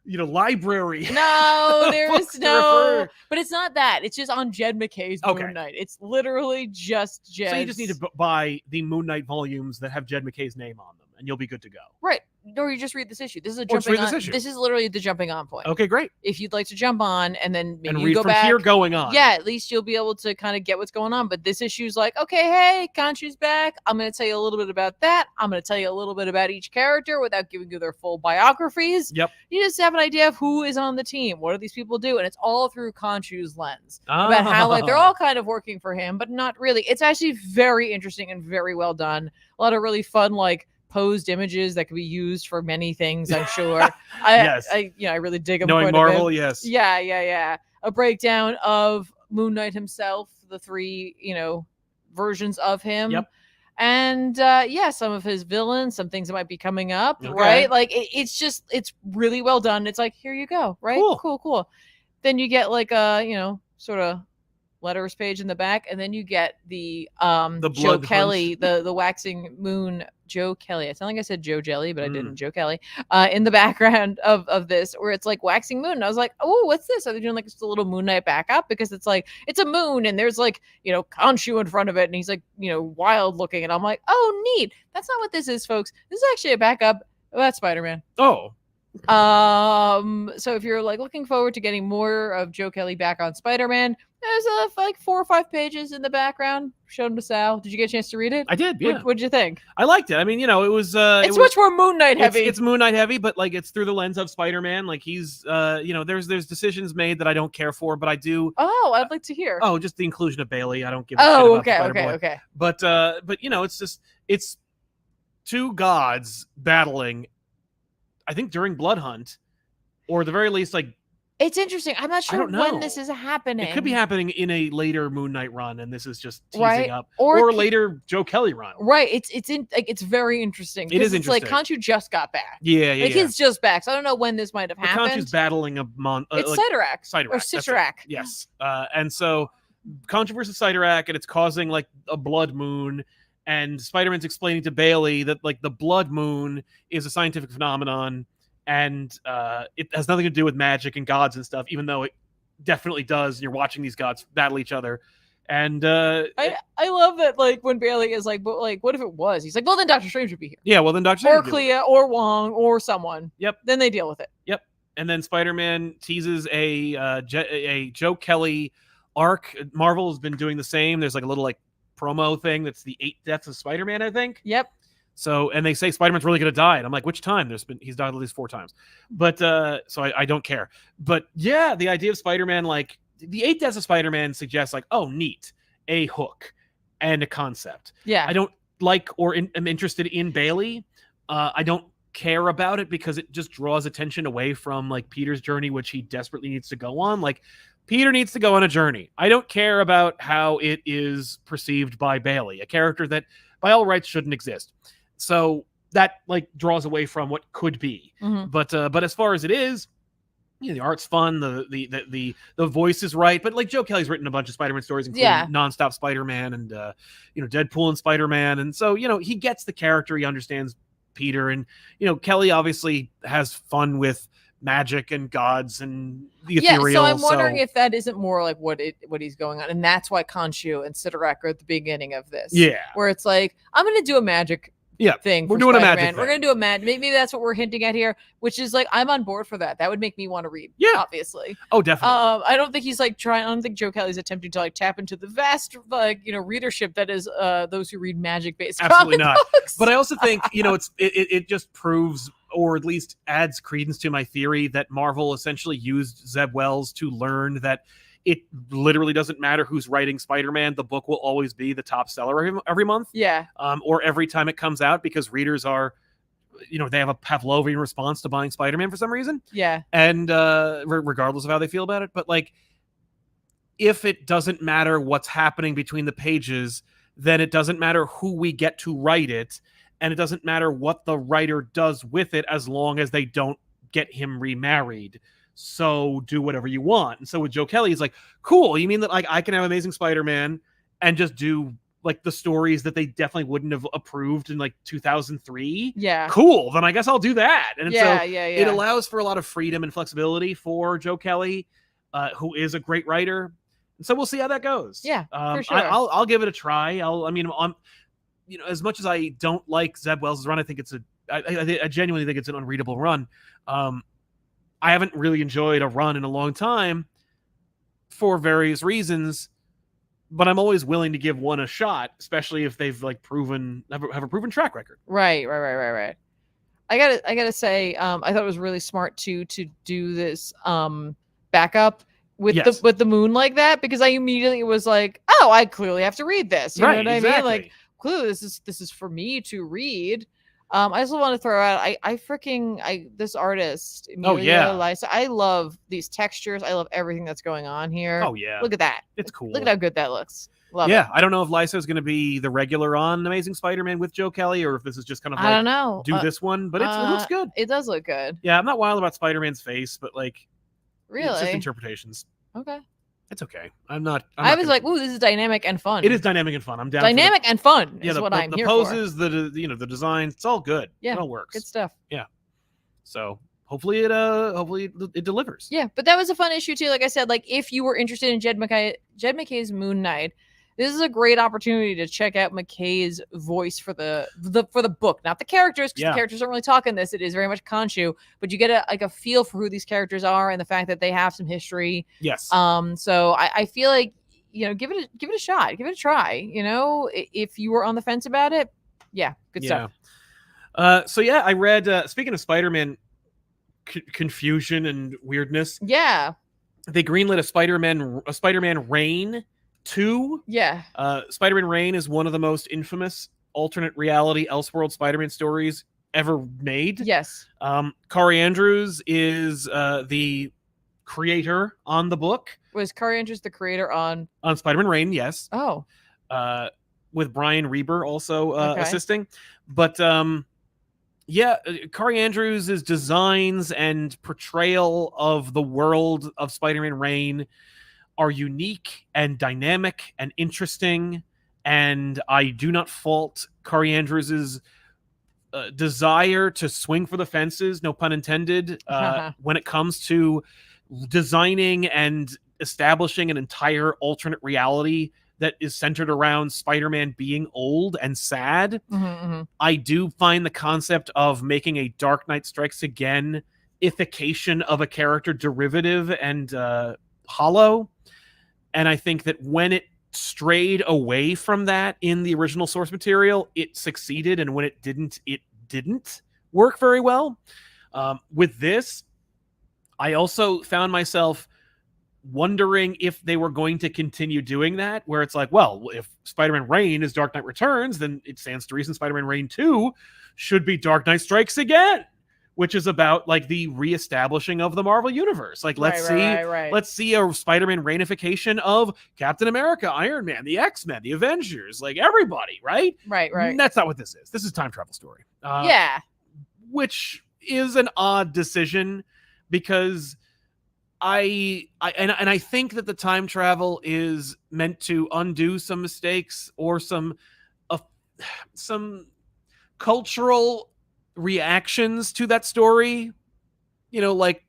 library? No, there is no. But it's not that. It's just on Jed MacKay's Moon Knight. It's literally just Jed. So you just need to buy the Moon Knight volumes that have Jed MacKay's name on them, and you'll be good to go. Right. Or you just read this issue. This is a jumping on. This is literally the jumping on point. Okay, great. If you'd like to jump on and then maybe read you go from back here going on. Yeah, at least you'll be able to kind of get what's going on. But this issue's like, okay, hey, Khonshu's back. I'm going to tell you a little bit about that. I'm going to tell you a little bit about each character without giving you their full biographies. Yep. You just have an idea of who is on the team. What do these people do? And it's all through Khonshu's lens about how they're all kind of working for him, but not really. It's actually very interesting and very well done. A lot of really fun, posed images that could be used for many things, I'm sure. Yes. I really dig them. Knowing Marvel, yes. Yeah. A breakdown of Moon Knight himself, the 3, versions of him. Yep. And some of his villains, some things that might be coming up, okay. right? It's really well done. It's like, here you go, right? Cool. Then you get sort of letters page in the back, and then you get the Joe Kelly, the waxing moon Joe Kelly. I sound like I said Joe Jelly, but I didn't. Joe Kelly in the background of this, where it's like waxing moon. And I was like, oh, what's this? Are they doing just a little Moon Knight backup? Because it's like, it's a moon and there's Khonshu in front of it, and he's wild looking, and I'm like, oh, neat. That's not what this is, folks. This is actually a backup about Spider-Man. Oh. So if you're looking forward to getting more of Joe Kelly back on Spider-Man, there's 4 or 5 pages in the background. Showed them to Sal. Did you get a chance to read it? I did. Yeah. What'd you think? I liked it. I mean, it was. It's much more Moon Knight heavy. It's Moon Knight heavy, but it's through the lens of Spider-Man. He's, there's decisions made that I don't care for, but I do. Oh, I'd like to hear. Oh, just the inclusion of Bailey. I don't give a shit about okay. But it's 2 gods battling. I think during Blood Hunt, or at the very least, it's interesting. I'm not sure when this is happening. It could be happening in a later Moon Knight run, and this is just teasing up, or later Joe Kelly run. Right. It's very interesting. It is interesting. Khonshu just got back. Yeah. He's just back. So I don't know when this might have happened. Khonshu's battling it's Cyttorak. Or Cyttorak. Yes. And so Khonshu versus Cyttorak, and it's causing a blood moon. And Spider-Man's explaining to Bailey that the blood moon is a scientific phenomenon, and it has nothing to do with magic and gods and stuff, even though it definitely does. You're watching these gods battle each other. And I love that when Bailey is but what if it was? He's like, well, then Doctor Strange would be here. Yeah, well, then Doctor Strange or Clea or Wong or someone. Yep. Then they deal with it. Yep. And then Spider-Man teases a Joe Kelly arc. Marvel has been doing the same. There's a little promo thing that's the 8 deaths of Spider-Man, I think. Yep. So, and they say Spider-Man's really going to die, and I'm like, which time? He's died at least 4 times, but so I don't care. But yeah, the idea of Spider-Man, the 8 deaths of Spider-Man suggests oh, neat, a hook and a concept. Yeah, I don't am interested in Bailey. I don't care about it because it just draws attention away from Peter's journey, which he desperately needs to go on. Peter needs to go on a journey. I don't care about how it is perceived by Bailey, a character that by all rights shouldn't exist. So that draws away from what could be. Mm-hmm. But as far as it is, the art's fun, the voice is right. But Joe Kelly's written a bunch of Spider-Man stories, including Nonstop Spider-Man and Deadpool and Spider-Man, and so he gets the character, he understands Peter, and Kelly obviously has fun with magic and gods and the ethereal. So I'm wondering if that isn't more what he's going on, and that's why Khonshu and Cyttorak are at the beginning of this. Yeah, where it's I'm going to do a magic thing. We're doing Spider-Man. a magic thing. We're going to do a magic. Maybe that's what we're hinting at here, which is I'm on board for that. That would make me want to read. Yeah, obviously. Oh, definitely. I don't think he's trying. I don't think Joe Kelly's attempting to tap into the vast readership that is those who read magic based. Absolutely not. Books. But I also think it just proves, or at least adds credence to my theory, that Marvel essentially used Zeb Wells to learn that it literally doesn't matter who's writing Spider-Man. The book will always be the top seller every month. Yeah. Or every time it comes out, because readers are they have a Pavlovian response to buying Spider-Man for some reason. Yeah. And regardless of how they feel about it. But like, if it doesn't matter what's happening between the pages, then it doesn't matter who we get to write it. And it doesn't matter what the writer does with it as long as they don't get him remarried. So do whatever you want. And so with Joe Kelly, he's like, cool. You mean that like I can have Amazing Spider-Man and just do like the stories that they definitely wouldn't have approved in like 2003? Yeah. Cool. Then I guess I'll do that. And yeah, so yeah. it allows for a lot of freedom and flexibility for Joe Kelly, who is a great writer. And so we'll see how that goes. Yeah, for sure. I'll give it a try. As much as I don't like Zeb Wells' run, I think I genuinely think it's an unreadable run. I haven't really enjoyed a run in a long time for various reasons, but I'm always willing to give one a shot, especially if they've like have a proven track record. Right. I gotta say, I thought it was really smart to do this backup with the moon like that, because I immediately was like, oh, I clearly have to read this. You know what I mean? Like, clearly this is for me to read. I just want to throw out, this artist, Emilio Lysa, I love these textures. I love everything that's going on here. Oh yeah. Look at that. It's cool. Look at how good that looks. Love it. I don't know if Lysa is going to be the regular on Amazing Spider-Man with Joe Kelly, or if this is just kind of like, I don't know. Do this one, but it looks good. It does look good. Yeah, I'm not wild about Spider-Man's face, but like, really, it's just interpretations. Okay. It's okay. I was like, ooh, this is dynamic and fun. It is dynamic and fun. I'm down. Dynamic and fun is what I'm here for. The poses, the designs, it's all good. Yeah, it all works. Good stuff. Yeah. So hopefully it delivers. Yeah, but that was a fun issue too. Like I said, like if you were interested in Jed MacKay's Moon Knight, this is a great opportunity to check out McKay's voice for the book, not the characters, because the characters don't really talk in this. It is very much Khonshu, but you get a feel for who these characters are and the fact that they have some history. Yes. So I feel like, give it a shot, give it a try. If you were on the fence about it, good stuff. I read. Speaking of Spider-Man confusion and weirdness, they greenlit a Spider-Man Reign 2. Spider-Man Reign is one of the most infamous alternate reality Elseworld Spider-Man stories ever made. Yes. Kari Andrews is the creator on the book. Was Kari Andrews the creator on Spider-Man Reign? Yes. Oh. With Brian Reber also assisting. But Kari Andrews' designs and portrayal of the world of Spider-Man Reign are unique and dynamic and interesting, and I do not fault Kari Andrews' desire to swing for the fences, no pun intended, when it comes to designing and establishing an entire alternate reality that is centered around Spider-Man being old and sad. I do find the concept of making a Dark Knight Strikes Again ification of a character derivative and hollow. And I think that when it strayed away from that in the original source material, it succeeded. And when it didn't work very well. With this, I also found myself wondering if they were going to continue doing that, where it's like, well, if Spider-Man Reign is Dark Knight Returns, then it stands to reason Spider-Man Reign 2 should be Dark Knight Strikes Again, which is about like the reestablishing of the Marvel universe. Like, let's see a Spider-Man Reignification of Captain America, Iron Man, the X-Men, the Avengers, like everybody, right? Right. That's not what this is. This is a time travel story. Which is an odd decision, because I think that the time travel is meant to undo some mistakes or some cultural reactions to that story, like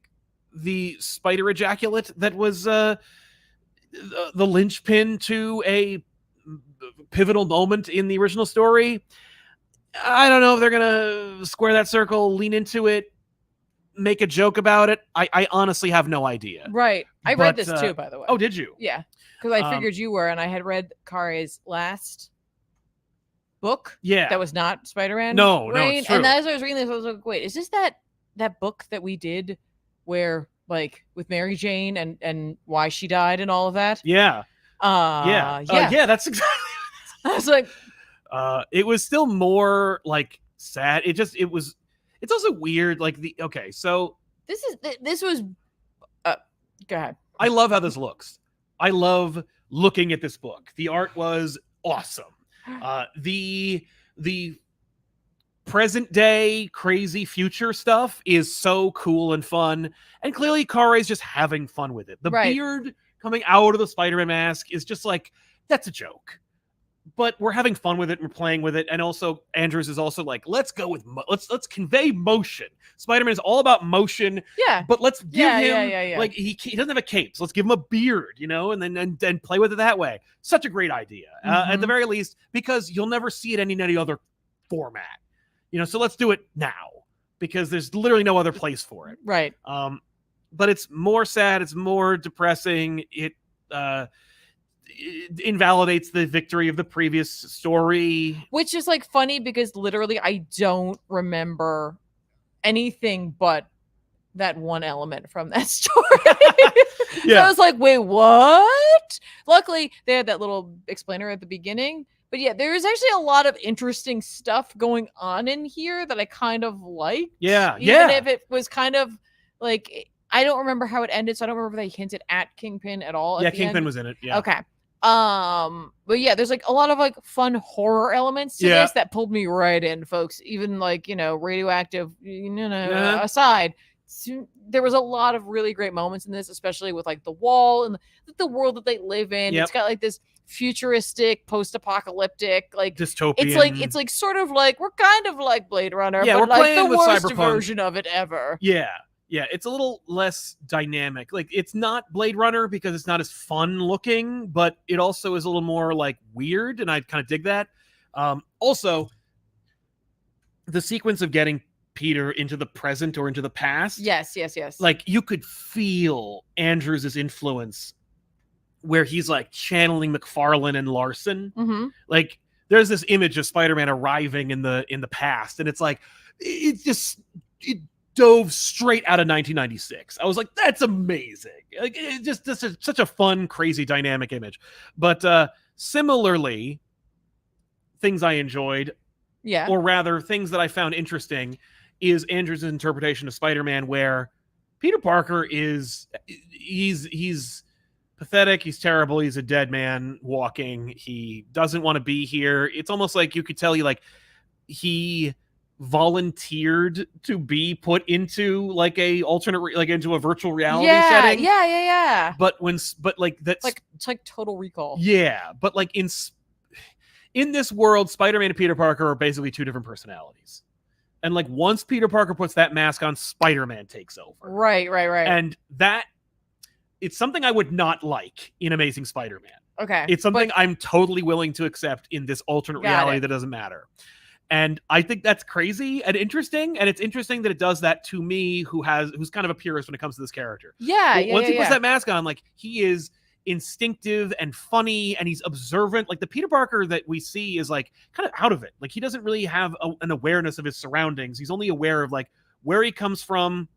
the spider ejaculate that was the linchpin to a pivotal moment in the original story. I don't know if they're gonna square that circle, lean into it, make a joke about it. I honestly have no idea. Right. I read this too, by the way. Oh, did you? Yeah. Because I figured you were, and I had read Kari's last book. Yeah. That was not Spider-Man. No, it's true. And as I was reading this, I was like, wait, is this that book that we did where, like, with Mary Jane and why she died and all of that? Yeah. That's exactly. I was like, it was still more like sad. It was It's also weird. Like so this was. Go ahead. I love how this looks. I love looking at this book. The art was awesome. The present day crazy future stuff is so cool and fun, and clearly Kare's just having fun with it. The beard coming out of the Spider-Man mask is just like, that's a joke, but we're having fun with it and we're playing with it. And also Andrews is also like, let's go with let's convey motion. Spider-Man is all about motion, but let's give him like he doesn't have a cape, so let's give him a beard, you know, and then play with it that way. Such a great idea, at the very least, because you'll never see it in any other format. You know, so let's do it now because there's literally no other place for it. Right. But it's more sad. It's more depressing. It invalidates the victory of the previous story. Which is like funny because literally I don't remember anything but that one element from that story. So I was like, wait, what? Luckily, they had that little explainer at the beginning. But yeah, there's actually a lot of interesting stuff going on in here that I kind of liked. Yeah, Even if it was kind of like, I don't remember how it ended, so I don't remember if they hinted at Kingpin at all. Yeah, Kingpin was in it. Yeah. Okay. But yeah, there's like a lot of like fun horror elements to this that pulled me right in, folks. Even like, you know, radioactive, aside. There was a lot of really great moments in this, especially with like the wall and the world that they live in. It's got like this futuristic, post-apocalyptic, like dystopian. It's like sort of like we're kind of like Blade Runner, but we're like the worst cyberpunk version of it ever. Yeah, it's a little less dynamic. Like it's not Blade Runner because it's not as fun looking, but it also is a little more like weird, and I kind of dig that. Also, the sequence of getting Peter into the present or into the past. Yes. Like you could feel Andrews' influence where he's like channeling McFarlane and Larson. Mm-hmm. Like there's this image of Spider-Man arriving in the past, and it's like it dove straight out of 1996. I was like, that's amazing. Like it just such a fun, crazy, dynamic image. But similarly, things I enjoyed, or rather things that I found interesting, is Andrews' interpretation of Spider-Man, where Peter Parker he's pathetic, he's terrible, he's a dead man walking, he doesn't want to be here. It's almost like you could tell he volunteered to be put into like a alternate into a virtual reality setting. But that's like it's like Total Recall. Yeah, but like in this world, Spider-Man and Peter Parker are basically two different personalities. And like once Peter Parker puts that mask on, Spider-Man takes over. Right. And that it's something I would not like in Amazing Spider-Man. Okay. It's something I'm totally willing to accept in this alternate reality that doesn't matter. And I think that's crazy and interesting. And it's interesting that it does that to me, who's kind of a purist when it comes to this character. Once he puts that mask on, like he is instinctive and funny, and he's observant. Like the Peter Parker that we see is like kind of out of it. Like he doesn't really have an awareness of his surroundings. He's only aware of like where he comes from,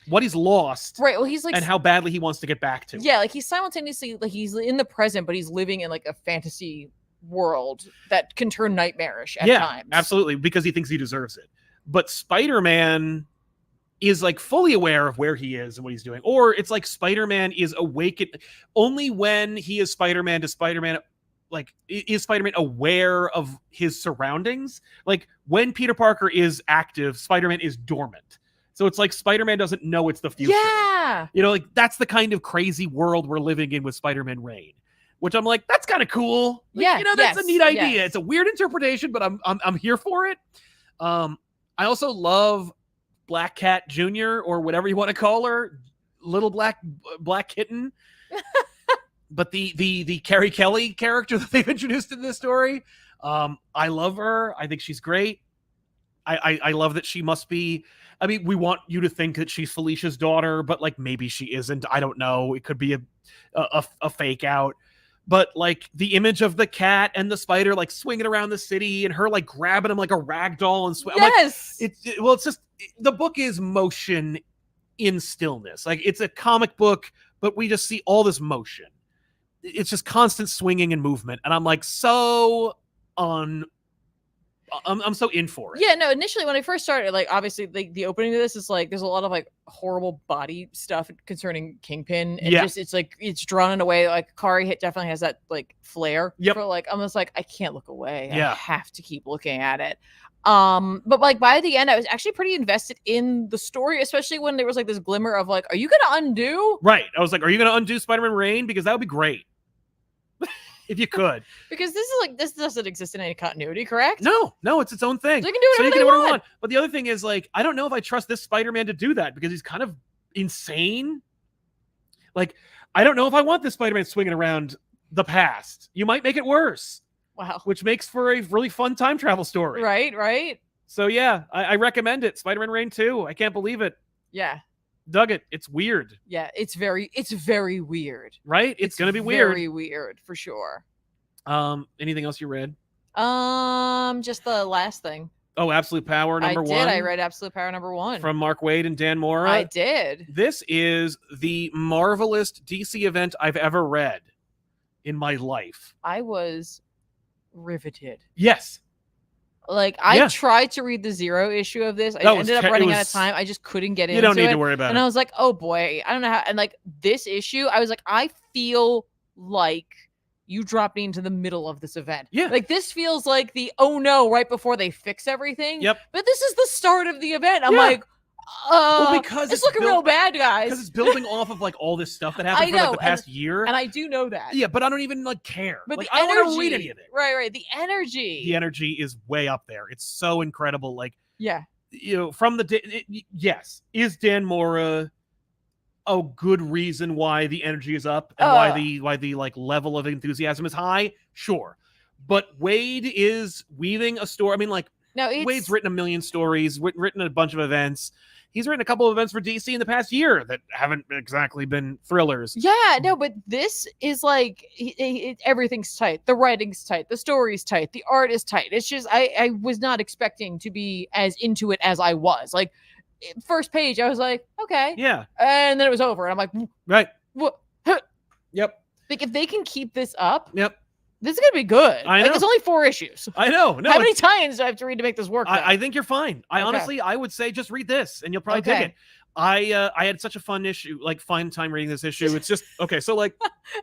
what he's lost, right? Well, he's like, and how badly he wants to get back to. Yeah, like he's simultaneously like he's in the present, but he's living in like a fantasy world that can turn nightmarish at times. Absolutely, because he thinks he deserves it. But Spider-Man is like fully aware of where he is and what he's doing. Or it's like Spider-Man is awakened only when he is Spider-Man. Does Spider-Man is Spider-Man aware of his surroundings? Like when Peter Parker is active, Spider-Man is dormant. So it's like Spider-Man doesn't know it's the future. Yeah. You know, like that's the kind of crazy world we're living in with Spider-Man Reign, which I'm like, that's kind of cool. Like, that's a neat idea. Yes. It's a weird interpretation, but I'm here for it. I also love Black Cat Jr. or whatever you want to call her, little black kitten. But the Carrie Kelly character that they've introduced in this story, I love her. I think she's great. I love that she must be. I mean, we want you to think that she's Felicia's daughter, but like maybe she isn't. I don't know. It could be a fake out. But like the image of the cat and the spider like swinging around the city and her like grabbing him like a rag doll and yes, like, it's just the book is motion in stillness. Like it's a comic book, but we just see all this motion. It's just constant swinging and movement, and I'm like so on I'm so in for it. Yeah, no, initially when I first started, like, obviously, like, the opening of this is like there's a lot of like horrible body stuff concerning Kingpin, and just it's like it's drawn in a way like Kari definitely has that like flair for like I'm just like I can't look away. I have to keep looking at it. But like by the end I was actually pretty invested in the story, especially when there was like this glimmer of like, are you gonna undo? Right. I was like, are you gonna undo Spider-Man Reign? Because that would be great. If you could. Because this doesn't exist in any continuity, correct? No, it's its own thing. So you can do whatever they want. But the other thing is, like, I don't know if I trust this Spider-Man to do that because he's kind of insane. Like, I don't know if I want this Spider-Man swinging around the past. You might make it worse. Wow. Which makes for a really fun time travel story. Right. So yeah, I recommend it. Spider-Man Reign 2. I can't believe it. Yeah. Dug it. It's weird. Yeah, it's very weird. Right? It's gonna be weird. Very weird for sure. Anything else you read? Just the last thing. Oh, Absolute Power number 1. I read Absolute Power number 1 from Mark Waid and Dan Mora. I did. This is the marvelous DC event I've ever read in my life. I was riveted. Yes. Like, I tried to read the 0 issue of this. I ended up running out of time. I just couldn't get into it. You don't need to worry about it. And I was like, oh boy, I don't know how. And like this issue, I was like, I feel like you dropped me into the middle of this event. Yeah. Like this feels like the, oh no, right before they fix everything. Yep. But this is the start of the event. I'm like, well, because it's looking real bad, guys. Because it's building off of like all this stuff that happened for like the past year. And I do know that. Yeah, but I don't even like care. But like, the I don't energy, want to read any of it. Right. The energy is way up there. It's so incredible. Like, yeah, you know, from the yes, is Dan Mora a good reason why the energy is up and why the like level of enthusiasm is high? Sure, but Waid is weaving a story. I mean, like, Waid's written a million stories, written a bunch of events. He's written a couple of events for DC in the past year that haven't exactly been thrillers. Yeah, no, but this is like everything's tight. The writing's tight. The story's tight. The art is tight. It's just I was not expecting to be as into it as I was. Like, first page, I was like, okay, yeah, and then it was over, and I'm like, right, what? Yep. Like, if they can keep this up, yep. This is gonna be good. I know. Like, it's only 4 issues. I know. No, how many tie-ins do I have to read to make this work? I think you're fine. Honestly, I would say just read this, and you'll probably dig it. I had such a fun time reading this issue. It's just okay. So like,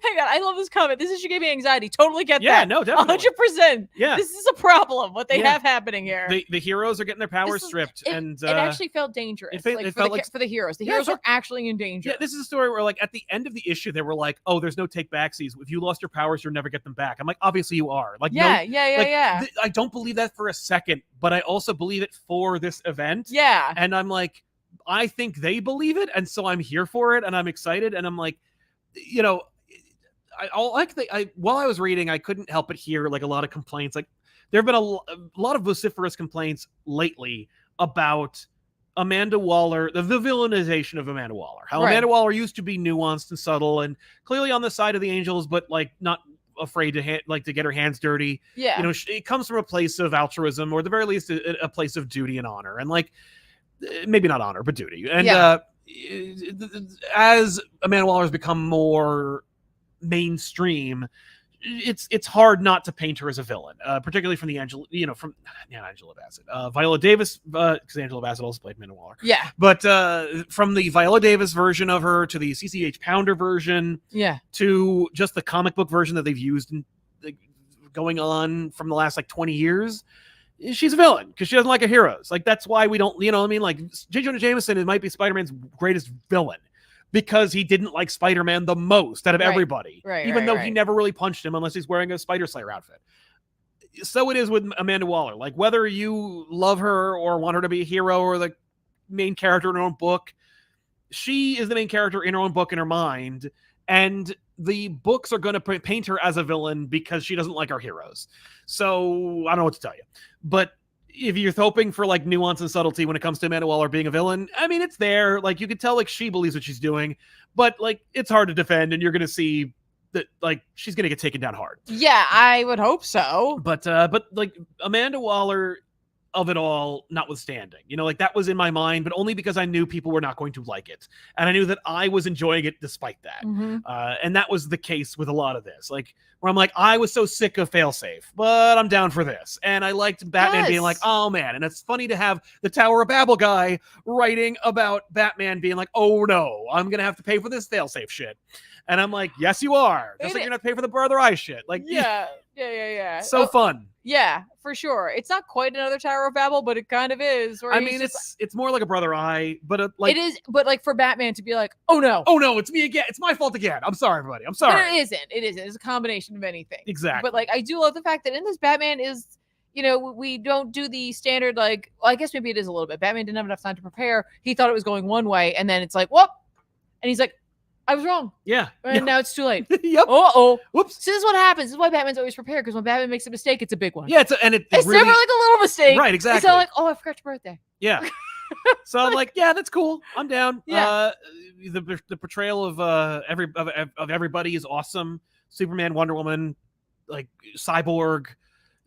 hang on, I love this comment. This issue gave me anxiety. Totally get that. Yeah, no, definitely, 100%. Yeah, this is a problem. What they have happening here. The heroes are getting their powers stripped, and it actually felt dangerous. It felt like for the heroes. The heroes are actually in danger. Yeah, this is a story where like at the end of the issue, they were like, "Oh, there's no take backsies. If you lost your powers, you'll never get them back." I'm like, obviously you are. Like, yeah. I don't believe that for a second, but I also believe it for this event. Yeah, and I'm like, I think they believe it, and so I'm here for it, and I'm excited, and I'm like, you know, while I was reading, I couldn't help but hear like a lot of complaints. Like, there have been a lot of vociferous complaints lately about Amanda Waller, the villainization of Amanda Waller. How Amanda Waller used to be nuanced and subtle, and clearly on the side of the angels, but like not afraid to get her hands dirty. Yeah, you know, it comes from a place of altruism, or at the very least, a place of duty and honor, and like. Maybe not honor, but duty. And as Amanda Waller has become more mainstream, it's hard not to paint her as a villain, particularly from the Angela Bassett, Viola Davis, because Angela Bassett also played Amanda Waller. Yeah, but from the Viola Davis version of her to the CCH Pounder version, to just the comic book version that they've used going on from the last like 20 years. She's a villain because she doesn't like her heroes. Like, that's why we don't, you know what I mean? Like, J. Jonah Jameson might be Spider-Man's greatest villain because he didn't like Spider-Man the most out of everybody. Even though he never really punched him unless he's wearing a Spider Slayer outfit. So it is with Amanda Waller. Like, whether you love her or want her to be a hero or the main character in her own book, she is the main character in her own book in her mind. And the books are going to paint her as a villain because she doesn't like our heroes. So I don't know what to tell you. But if you're hoping for like nuance and subtlety when it comes to Amanda Waller being a villain, I mean, it's there. Like, you could tell like she believes what she's doing, but like it's hard to defend, and you're going to see that like she's going to get taken down hard. Yeah, I would hope so. But like Amanda Waller of it all notwithstanding. You know, like that was in my mind, but only because I knew people were not going to like it. And I knew that I was enjoying it despite that. And that was the case with a lot of this. Like, where I'm like, I was so sick of Failsafe, but I'm down for this. And I liked Batman being like, oh man. And it's funny to have the Tower of Babel guy writing about Batman being like, oh no, I'm going to have to pay for this Failsafe shit. And I'm like, yes, you are. Just like you're going to pay for the Brother Eye shit. Like, yeah. So fun. Yeah, for sure. It's not quite another Tower of Babel, but it kind of is. I mean, it's more like a Brother Eye, but like it is. But like for Batman to be like, oh no, it's me again. It's my fault again. I'm sorry, everybody. I'm sorry. But it isn't. It's a combination of anything. Exactly. But like, I do love the fact that in this Batman is, you know, we don't do the standard like. Well, I guess maybe it is a little bit. Batman didn't have enough time to prepare. He thought it was going one way, and then it's like, whoop, and he's like, I was wrong. Yeah. And now it's too late. Yep. Uh-oh. Whoops. So this is what happens. This is why Batman's always prepared, because when Batman makes a mistake, it's a big one. Yeah, it's really, never like a little mistake. Right, exactly. It's not like, oh, I forgot your birthday. Yeah. So I'm like, yeah, that's cool. I'm down. Yeah. The portrayal of everybody is awesome. Superman, Wonder Woman, like Cyborg,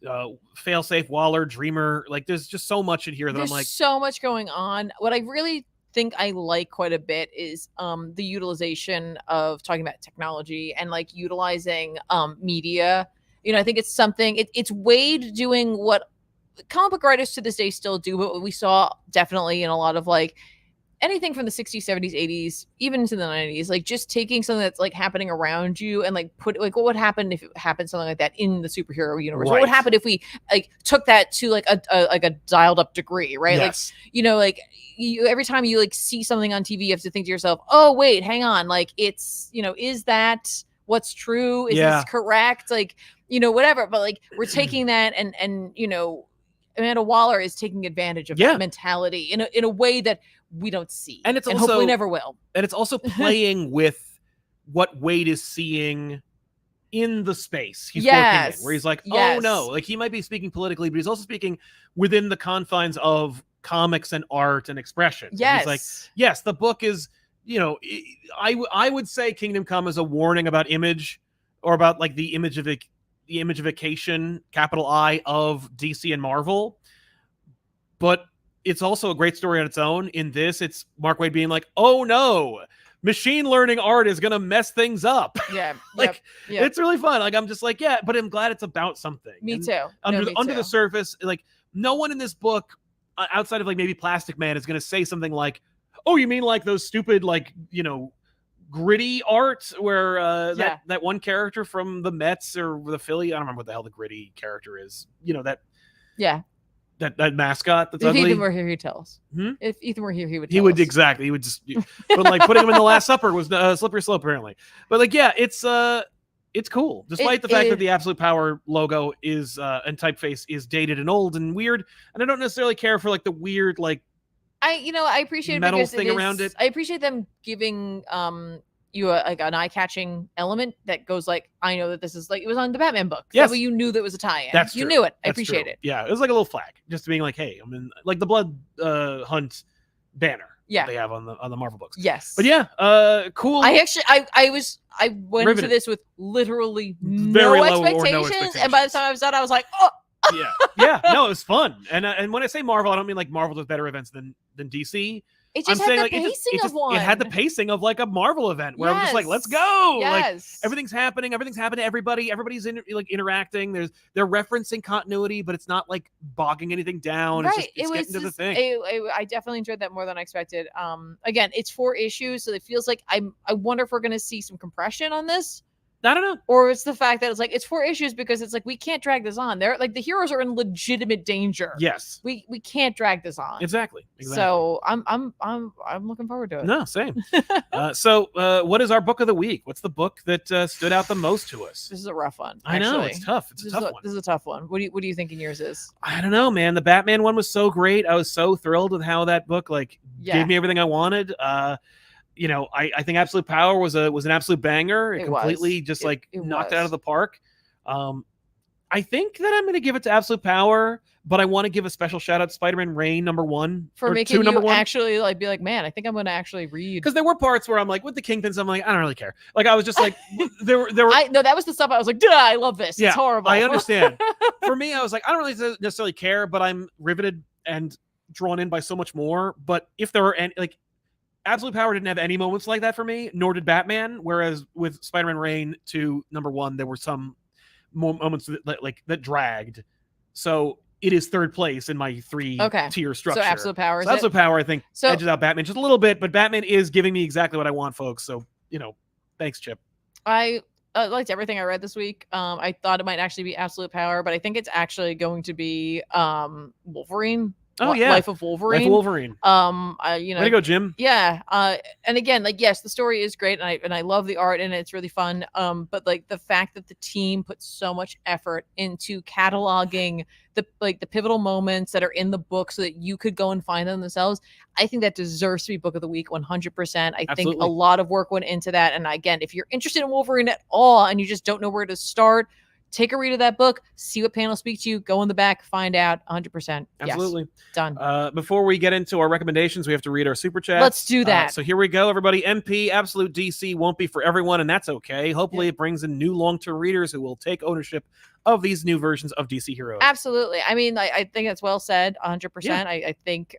Failsafe, Waller, Dreamer. Like there's just so much in here that I'm like, so much going on. What I really think I like quite a bit is the utilization of talking about technology and like utilizing media. You know, I think it's something it's Wade doing what comic book writers to this day still do, but what we saw definitely in a lot of like anything from the 60s, 70s, 80s, even into the 90s, like just taking something that's like happening around you and like put like what would happen if it happened something like that in the superhero universe? Right. What would happen if we like took that to like a dialed up degree, right? Yes. Like, you know, like every time you like see something on TV, you have to think to yourself, oh wait, hang on, like it's, you know, is that what's true? Is this correct? Like, you know, whatever. But like we're taking that and you know, Amanda Waller is taking advantage of that mentality in a way that we don't see, and also hopefully never will. And it's also playing with what Wade is seeing in the space he's working in, where he's like, oh no, like he might be speaking politically, but he's also speaking within the confines of comics and art and expression. Yes, and he's like, yes, the book is, you know, I would say Kingdom Come is a warning about image, or about like the imagification, capital I, of DC and Marvel, but it's also a great story on its own. In this, it's Mark Waid being like, oh no, machine learning art is going to mess things up. Yeah. Like, it's really fun. Like, I'm just like, yeah, but I'm glad it's about something. Me too. Under the surface, like, no one in this book, outside of like maybe Plastic Man, is going to say something like, oh, you mean like those stupid, like, you know, gritty art where that one character from the Mets or the Philly, I don't remember what the hell the gritty character is. You know, that mascot that's ugly. If Ethan were here, he'd tell us. If Ethan were here, he would tell us. Exactly. He would just, but like putting him in The Last Supper was slippery slope, apparently. But like, yeah, it's cool. Despite the fact that the Absolute Power logo is, and typeface is dated and old and weird. And I don't necessarily care for like the weird, like, I appreciate metal because thing around it. I appreciate them giving you like an eye-catching element that goes like, I know that this is like, it was on the Batman book. Yes. That way you knew that was a tie-in. That's you true. knew it. I That's appreciate true. it. Yeah, it was like a little flag, just being like, hey, I'm in, like the Blood Hunt banner. Yeah, they have on the Marvel books. Yes, but yeah, cool. I went into this with literally no expectations, and by the time I was done, I was like, oh. yeah, no, it was fun. And when I say Marvel, I don't mean like Marvel does better events than DC. It just had the pacing of one. It had the pacing of like a Marvel event where I'm just like, let's go. Yes. Like everything's happening to everybody. Everybody's interacting. They're referencing continuity, but it's not like bogging anything down. Right. It's getting to the thing. I definitely enjoyed that more than I expected. Again, it's 4 issues, so it feels like I wonder if we're gonna see some compression on this. I don't know. Or it's the fact that it's like it's 4 issues because it's like we can't drag this on. They're like the heroes are in legitimate danger. Yes. We can't drag this on. Exactly. So I'm looking forward to it. No, same. So what is our book of the week? What's the book that stood out the most to us? This is a rough one. I know, it's tough. It's a tough one. This is a tough one. What do you think yours is? I don't know, man. The Batman one was so great. I was so thrilled with how that book gave me everything I wanted. You know, I think Absolute Power was an absolute banger. It completely just knocked it out of the park. I think that I'm going to give it to Absolute Power, But I want to give a special shout out to Spider-Man Reign #1 for making you actually like be like, man, I think I'm going to actually read. Because there were parts where I'm like, with the Kingpins, I'm like, I don't really care. Like I was just like, there were. No, that was the stuff I was like, duh, I love this. Yeah, it's horrible. I understand. For me, I was like, I don't really necessarily care, but I'm riveted and drawn in by so much more. But if there were any, like, Absolute Power didn't have any moments like that for me, nor did Batman. Whereas with Spider-Man Reign to #1, there were some moments that dragged. So it is third place in my 3-tier structure. So Absolute Power. So Absolute Power, I think, edges out Batman just a little bit, but Batman is giving me exactly what I want, folks. So, thanks, Chip. I liked everything I read this week. I thought it might actually be Absolute Power, but I think it's actually going to be Wolverine. Oh yeah, Life of Wolverine. Life of Wolverine. Way to go, Jim. Yeah. And again, like, yes, the story is great, and I love the art, and it's really fun. But like the fact that the team puts so much effort into cataloging the pivotal moments that are in the book, so that you could go and find them themselves, I think that deserves to be Book of the Week 100%. I think a lot of work went into that. And again, if you're interested in Wolverine at all and you just don't know where to start, take a read of that book, see what panels speak to you, go in the back, find out. 100%. Absolutely. Yes, done. Before we get into our recommendations, we have to read our super chat. Let's do that. So here we go, everybody. MP, Absolute DC won't be for everyone, and that's okay. Hopefully it brings in new long-term readers who will take ownership of these new versions of DC heroes. Absolutely. I mean, I think that's well said, 100%. Yeah. I think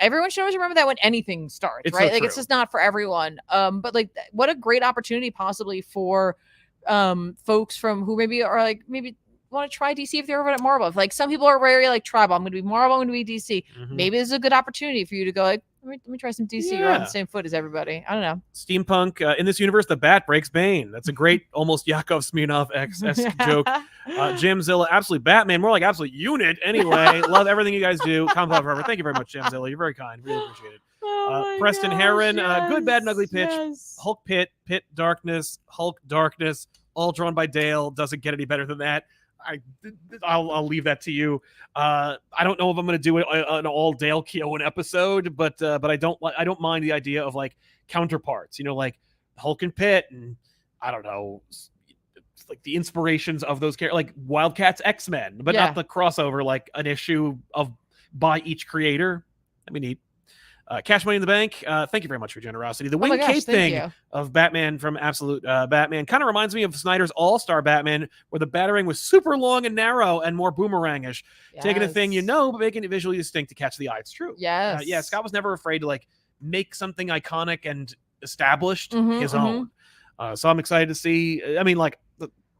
everyone should always remember that when anything starts, right? Like, it's just not for everyone. But like, what a great opportunity possibly for folks from who maybe want to try DC if they're over at Marvel. If, like, some people are very like tribal, I'm going to be Marvel, I'm going to be DC. Mm-hmm. Maybe this is a good opportunity for you to go like, let me try some DC. You're on the same foot as everybody. I don't know. Steampunk. In this universe, the Bat breaks Bane. That's a great, almost Yakov Smirnoff-esque joke. Jamzilla, Absolute Batman, more like Absolute Unit. Anyway, love everything you guys do. ComicPop Forever. Thank you very much, Jamzilla. You're very kind. Really appreciate it. Preston Heron, Good, Bad, and Ugly Pitch. Yes. Hulk Pit, Pit Darkness, Hulk Darkness, all drawn by Dale. Doesn't get any better than that. I'll leave that to you. I don't know if I'm going to do an all Dale Keown episode, but I don't mind the idea of like counterparts, like Hulk and Pit, and I don't know, like the inspirations of those characters, like Wildcats X-Men, but not the crossover, like an issue by each creator. That'd be neat. Cash Money in the Bank, thank you very much for your generosity. The wing cape thing of Batman from Absolute Batman kind of reminds me of Snyder's All-Star Batman, where the Batarang was super long and narrow and more boomerangish. Yes. Taking a thing but making it visually distinct to catch the eye. It's true. Yes. Scott was never afraid to like make something iconic and established his own. So I'm excited to see. I mean, like,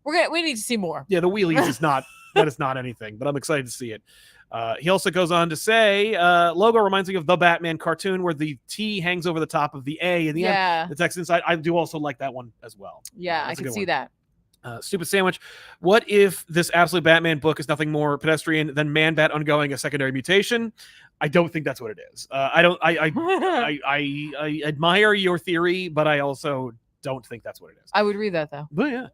we need to see more. Yeah, the wheelies is not that is not anything, but I'm excited to see it. He also goes on to say, logo reminds me of the Batman cartoon where the T hangs over the top of the A in the end. The text inside. I do also like that one as well. Yeah, I can see that. Stupid Sandwich. What if this Absolute Batman book is nothing more pedestrian than Man-Bat undergoing a secondary mutation? I don't think that's what it is. I admire your theory, but I also don't think that's what it is. I would read that though. But yeah.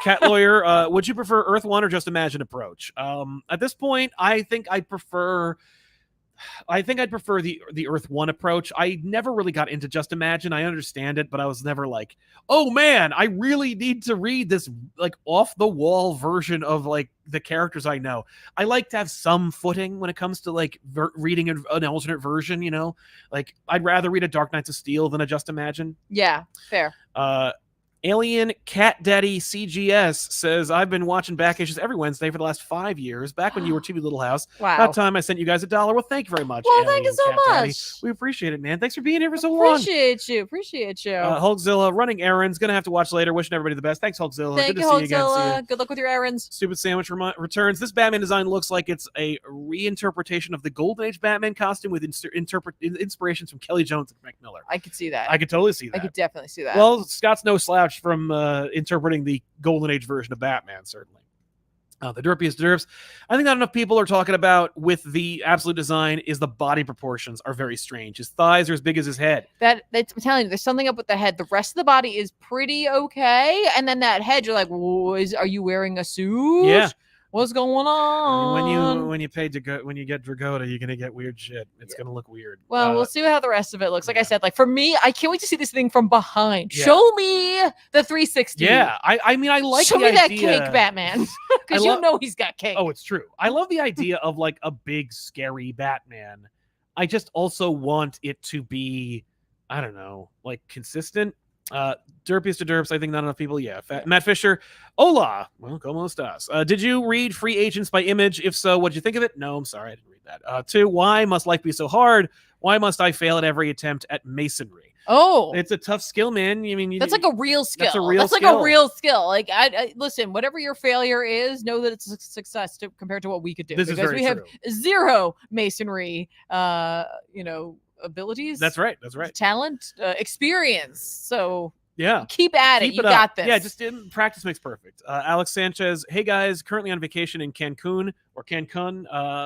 Cat Lawyer, would you prefer Earth One or Just Imagine approach? At this point, I think I'd prefer the Earth One approach. I never really got into Just Imagine. I understand it, but I was never like, oh man, I really need to read this like off the wall version of like the characters I know. I like to have some footing when it comes to like reading an alternate version. Like I'd rather read a Dark Knights of Steel than a Just Imagine. Yeah, fair. Alien Cat Daddy CGS says, I've been watching back issues every Wednesday for the last 5 years, back when you were TV Little House. Wow. About time I sent you guys $1. Well, thank you very much. Well, thank you so much. Daddy. We appreciate it, man. Thanks for being here for so long. Appreciate you. Hulkzilla, running errands. Gonna have to watch later. Wishing everybody the best. Thanks, Hulkzilla. Good to see you again. See you. Good luck with your errands. Stupid Sandwich returns. This Batman design looks like it's a reinterpretation of the Golden Age Batman costume with inspirations from Kelly Jones and Frank Miller. I could see that. I could totally see that. I could definitely see that. Well, Scott's no slouch from interpreting the Golden Age version of Batman, certainly. The derpiest derps. I think not enough people are talking about with the Absolute design is the body proportions are very strange. His thighs are as big as his head. I'm telling you, there's something up with the head. The rest of the body is pretty okay, and then that head, you're like, are you wearing a suit? Yeah. What's going on? When you get Dragotta, you're gonna get weird shit. It's gonna look weird. Well, we'll see how the rest of it looks. Like I said, like for me, I can't wait to see this thing from behind. Show me the 360. Yeah, I mean, I like. Show me that cake, Batman, because you know he's got cake. Oh, it's true. I love the idea of like a big scary Batman. I just also want it to be, I don't know, like consistent. Derpiest to derps, I think not enough people. Matt Fisher. Hola. Well, como estas? Did you read Free Agents by Image? If so, what'd you think of it? No, I'm sorry, I didn't read that. 2, why must life be so hard? Why must I fail at every attempt at masonry? Oh, it's a tough skill, man. I mean, that's like a real skill. That's like a real skill. Like, I listen, whatever your failure is, know that it's a success compared to what we could do. Because we have zero masonry, abilities. That's right. Talent, experience. So yeah, keep at it. You got this. Yeah, just practice makes perfect. Alex Sanchez. Hey guys, currently on vacation in Cancun,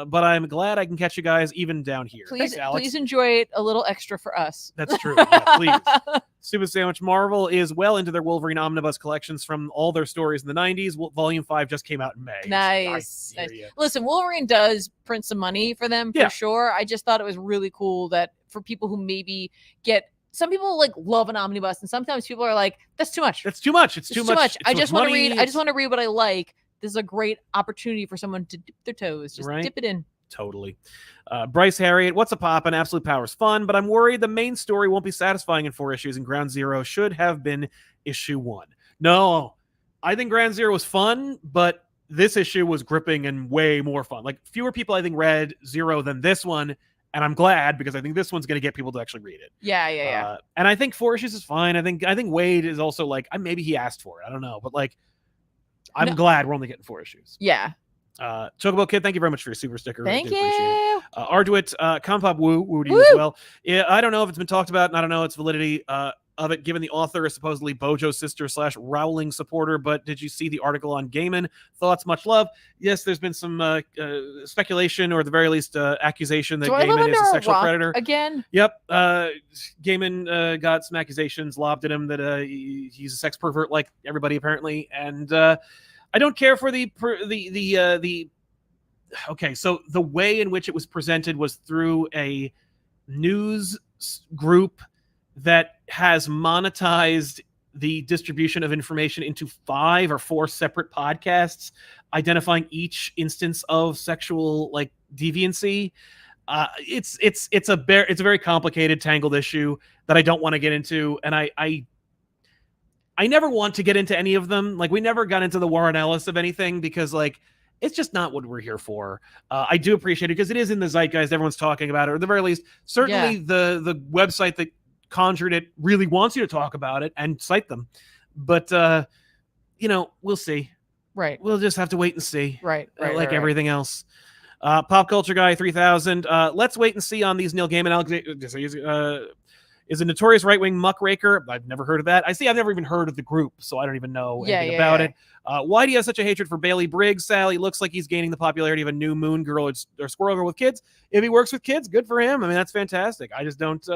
but I'm glad I can catch you guys even down here. Please enjoy it a little extra for us. That's true. Yeah, please. Stupid Sandwich. Marvel is well into their Wolverine omnibus collections from all their stories in the 90s. Volume 5 just came out in May. Nice. Listen, Wolverine does print some money for them for sure. I just thought it was really cool that for people who maybe some people like love an omnibus, and sometimes people are like, "That's too much. It's too much. It's too much. I just want to read. I just want to read what I like." This is a great opportunity for someone to dip their toes. Just dip it in. Totally. Bryce Harriet, what's a pop? And Absolute Power's fun, but I'm worried the main story won't be satisfying in 4 issues, and Ground Zero should have been issue 1. No, I think Ground Zero was fun, but this issue was gripping and way more fun. Like fewer people, I think, read Zero than this one. And I'm glad because I think this one's going to get people to actually read it. Yeah. And I think 4 issues is fine. I think Wade is also like, maybe he asked for it. I don't know. But like, I'm glad we're only getting 4 issues. Yeah. Chocobo Kid, thank you very much for your super sticker. Thank you. Arduit, ComicPop woo to you as well. Yeah, I don't know if it's been talked about, and I don't know its validity of it, given the author is supposedly Bojo's sister / Rowling supporter. But did you see the article on Gaiman? Thoughts? Much love. Yes, there's been some speculation, or at the very least accusation that Gaiman is a sexual predator. Again? Yep. Gaiman got some accusations lobbed at him that he's a sex pervert like everybody apparently. And I don't care for okay, so the way in which it was presented was through a news group that has monetized the distribution of information into 5 or 4 separate podcasts, identifying each instance of sexual like deviancy. It's a very complicated, tangled issue that I don't want to get into, and I never want to get into any of them. Like we never got into the Warren Ellis of anything because like it's just not what we're here for. I do appreciate it because it is in the zeitgeist. Everyone's talking about it, or at the very least, certainly the website that conjured it really wants you to talk about it and cite them. But we'll see. Right. We'll just have to wait and see. Right. Everything else. Pop Culture Guy 3000. Let's wait and see on these Neil Gaiman is a notorious right-wing muckraker. I've never heard of that. I've never even heard of the group, so I don't even know anything about it. Why do you have such a hatred for Bailey Briggs, Sally? Looks like he's gaining the popularity of a new Moon Girl or Squirrel Girl with kids. If he works with kids, good for him. I mean, that's fantastic. I just don't...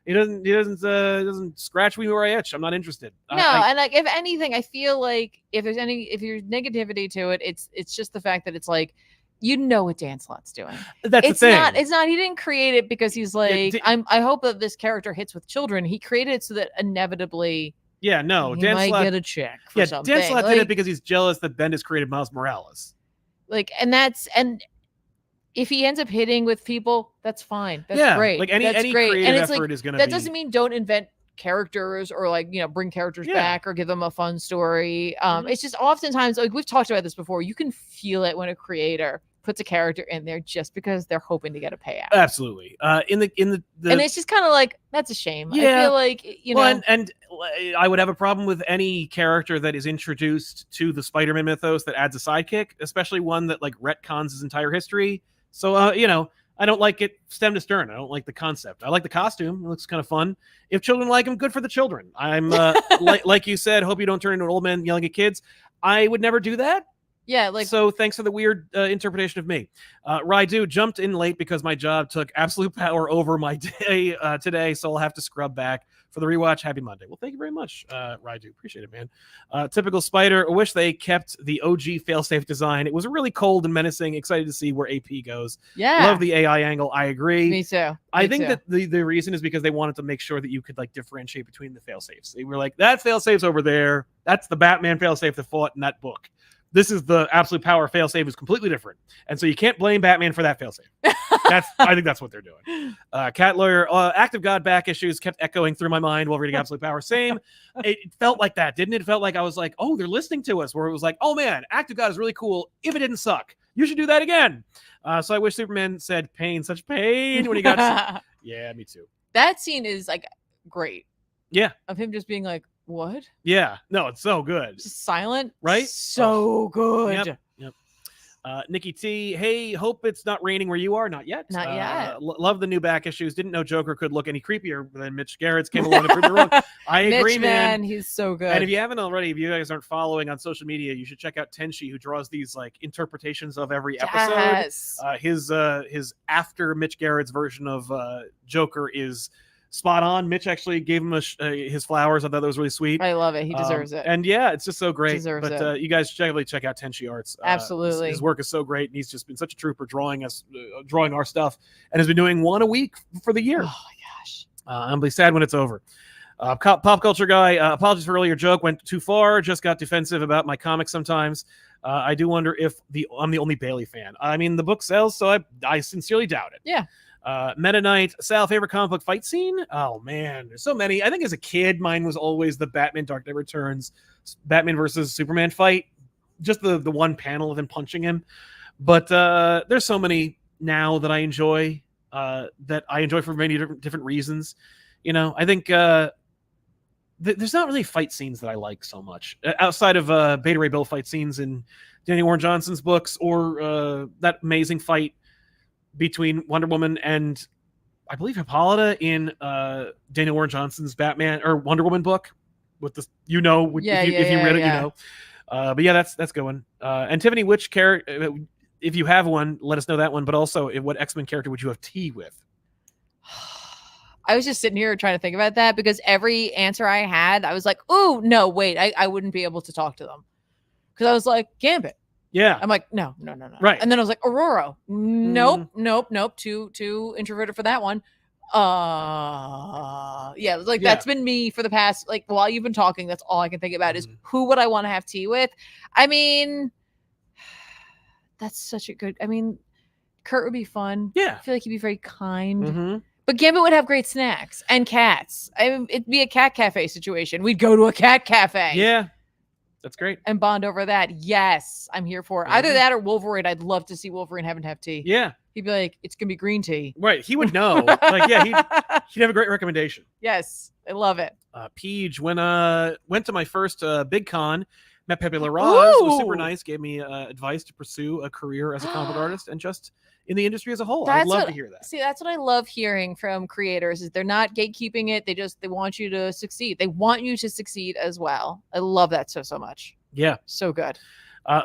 He doesn't scratch me where I itch. I'm not interested. No, and like if anything, I feel like if there's negativity to it, it's just the fact that it's like, what Dan Slott's doing. That's the thing. It's not. He didn't create it because he's like, I hope that this character hits with children. He created it so that inevitably, Dan might Slott get a check for something. Dan Slott did it because he's jealous that Bendis created Miles Morales. Like, and if he ends up hitting with people, that's fine. That's great. Like any creative effort is going to be. That doesn't mean don't invent characters or like, bring characters back or give them a fun story. It's just oftentimes, like we've talked about this before, you can feel it when a creator puts a character in there just because they're hoping to get a payout. Absolutely. And it's just kind of like, that's a shame. Yeah. I feel like, and I would have a problem with any character that is introduced to the Spider-Man mythos that adds a sidekick, especially one that like retcons his entire history. So, I don't like it stem to stern. I don't like the concept. I like the costume. It looks kind of fun. If children like him, good for the children. I'm, like you said, hope you don't turn into an old man yelling at kids. I would never do that. Yeah, like so thanks for the weird interpretation of me. Raidu jumped in late because my job took absolute power over my day today, so I'll have to scrub back for the rewatch. Happy Monday. Well, thank you very much, Raidu. Appreciate it, man. Typical Spider. I wish they kept the OG failsafe design. It was really cold and menacing. Excited to see where AP goes. Yeah. Love the AI angle. I agree. Me too. I think that the reason is because they wanted to make sure that you could like differentiate between the failsafes. They were like, that failsafe's over there. That's the Batman failsafe that fought in that book. This is the absolute power failsafe is completely different. And so you can't blame Batman for that failsafe. I think that's what they're doing. Cat Lawyer, Act of God back issues kept echoing through my mind while reading Absolute Power. Same. It felt like that, didn't it? It felt like I was like, oh, they're listening to us, where it was like, oh man, Act of God is really cool if it didn't suck. You should do that again. So I wish Superman said pain, such pain when he got yeah, me too. That scene is like great. Yeah. Of him just being like, what? Yeah. No, it's so good. Just silent. Right? So good. Yep. Nikki T, hey, hope it's not raining where you are. Not yet. Not yet. Love the new back issues. Didn't know Joker could look any creepier than Mitch Garrett's. Came along and proved it wrong. I agree, man. He's so good. And if you haven't already, if you guys aren't following on social media, you should check out Tenshi, who draws these like interpretations of every episode. Yes. His after Mitch Garrett's version of Joker is spot on. Mitch actually gave him his flowers. I thought that was really sweet. I love it. He deserves it. And yeah, it's just so great. Deserves but you guys should definitely check out Tenshi Arts. Absolutely. His work is so great, and he's just been such a trooper drawing our stuff, and has been doing one a week for the year. Oh my gosh. I'm be sad when it's over. Pop culture guy, apologies for earlier joke, went too far, just got defensive about my comics sometimes. I do wonder if I'm the only Bailey fan. I mean, the book sells, so I sincerely doubt it. Yeah. Meta Knight, Sal, favorite comic book fight scene? Oh man, there's so many. I think as a kid, mine was always the Batman Dark Knight Returns, Batman versus Superman fight. Just the one panel of him punching him. But there's so many now that I enjoy for many different reasons. You know, I think there's not really fight scenes that I like so much outside of Beta Ray Bill fight scenes in Danny Warren Johnson's books, or that amazing fight between Wonder Woman and I believe Hippolyta in Daniel Warren Johnson's Batman or Wonder Woman book with the if you read it, you know. But yeah, that's going. And Tiffany, which character, if you have one, let us know that one. But also, what X-Men character would you have tea with? I was just sitting here trying to think about that, because every answer I had, I was like, oh no, wait, I wouldn't be able to talk to them, because I was like, Gambit. Yeah. I'm like, no. Right. And then I was like, Aurora. Nope. Too introverted for that one. That's been me for the past, like, while you've been talking, that's all I can think about is who would I want to have tea with? I mean, that's such a good, Kurt would be fun. Yeah. I feel like he'd be very kind. Mm-hmm. But Gambit would have great snacks and cats. It'd be a cat cafe situation. We'd go to a cat cafe. Yeah. That's great. And bond over that. Yes, I'm here for it. Either that or Wolverine. I'd love to see Wolverine having to have tea. Yeah. He'd be like, it's going to be green tea. Right. He would know. Like, yeah, he'd have a great recommendation. Yes. I love it. Peach, when went to my first big con, met Pepe Larraz, was super nice, gave me advice to pursue a career as a comic artist and just in the industry as a whole. I'd love to hear that. See, that's what I love hearing from creators, is they're not gatekeeping it. They want you to succeed. They want you to succeed as well. I love that so much. Yeah. So good.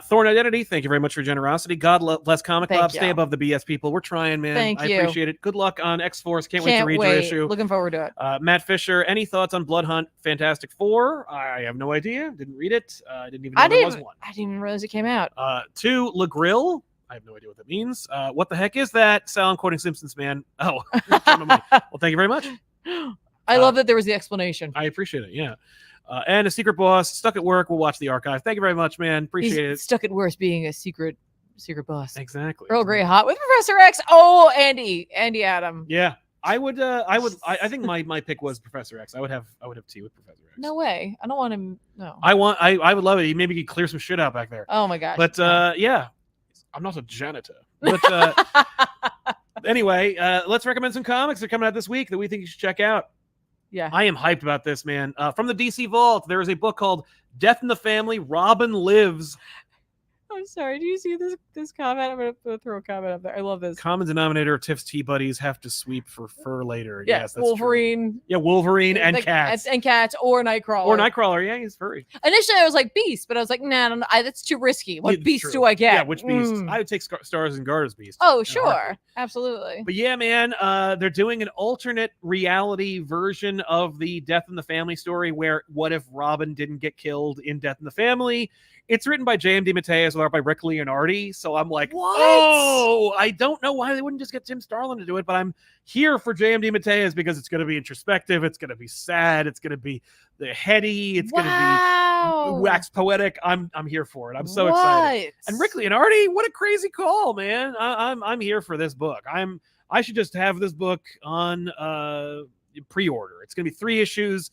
Thorn Identity, thank you very much for your generosity. God bless ComicPop. Stay above the BS, people. We're trying, man. Thank you. I appreciate it. Good luck on X-Force. Can't wait to read your issue. Looking forward to it. Matt Fisher, any thoughts on Blood Hunt Fantastic Four? I have no idea. Didn't read it. Didn't even know there was one. I didn't even realize it came out. 2, Le Grill. I have no idea what that means. What the heck is that? Sal, I'm quoting Simpsons, man. Oh, well, thank you very much. I love that there was the explanation. I appreciate it. Yeah. And a secret boss stuck at work. We'll watch the archive. Thank you very much, man. Appreciate it. Stuck at worst being a secret boss. Exactly. Earl Grey hot with Professor X. Oh, Andy Adam. Yeah. I think my pick was Professor X. I would have tea with Professor X. No way. I don't want him. No. I would love it. Maybe he could clear some shit out back there. Oh my gosh. But yeah. I'm not a janitor. But anyway, let's recommend some comics that are coming out this week that we think you should check out. Yeah. I am hyped about this, man. From the DC Vault, there is a book called Death in the Family, Robin Lives. I'm sorry. Do you see this comment? I'm gonna throw a comment up there. I love this. Common denominator: Tiff's tea buddies have to sweep for fur later. Yeah, yes, that's Wolverine. True. Yeah, Wolverine and cats. And cats or Nightcrawler. Or Nightcrawler. Yeah, he's furry. Initially, I was like Beast, but I was like, nah, that's too risky. What beast do I get? Yeah, which beast? I would take Stars and Guards beast. Oh, sure, absolutely. But yeah, man, they're doing an alternate reality version of the Death in the Family story. Where what if Robin didn't get killed in Death in the Family? It's written by J.M. DeMatteis with art by Rick Leonardi. So I'm like, what? Oh, I don't know why they wouldn't just get Tim Starlin to do it, but I'm here for J.M. DeMatteis because it's going to be introspective. It's going to be sad. It's going to be heady. It's going to be wax poetic. I'm here for it. I'm so excited. And Rick Leonardi, what a crazy call, man. I'm here for this book. I should just have this book on pre-order. It's going to be 3 issues.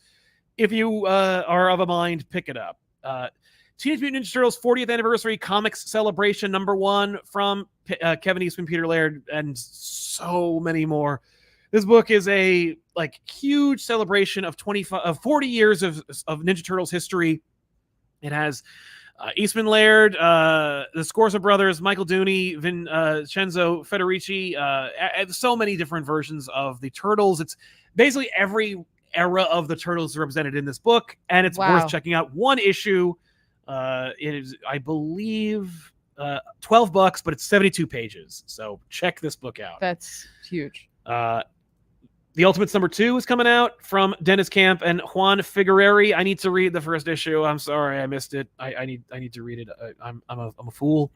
If you are of a mind, pick it up. Teenage Mutant Ninja Turtles 40th Anniversary Comics Celebration #1 from Kevin Eastman, Peter Laird, and so many more. This book is a huge celebration of 40 years of Ninja Turtles history. It has Eastman, Laird, the Scorza brothers, Michael Dooney, Vincenzo Federici, so many different versions of the Turtles. It's basically every era of the Turtles represented in this book, and it's worth checking out. 1 issue. It is, I believe, $12, but it's 72 pages. So check this book out. That's huge. The Ultimates #2 is coming out from Dennis Camp and Juan Figuereri. I need to read the first issue. I'm sorry I missed it. I need to read it. I'm a fool.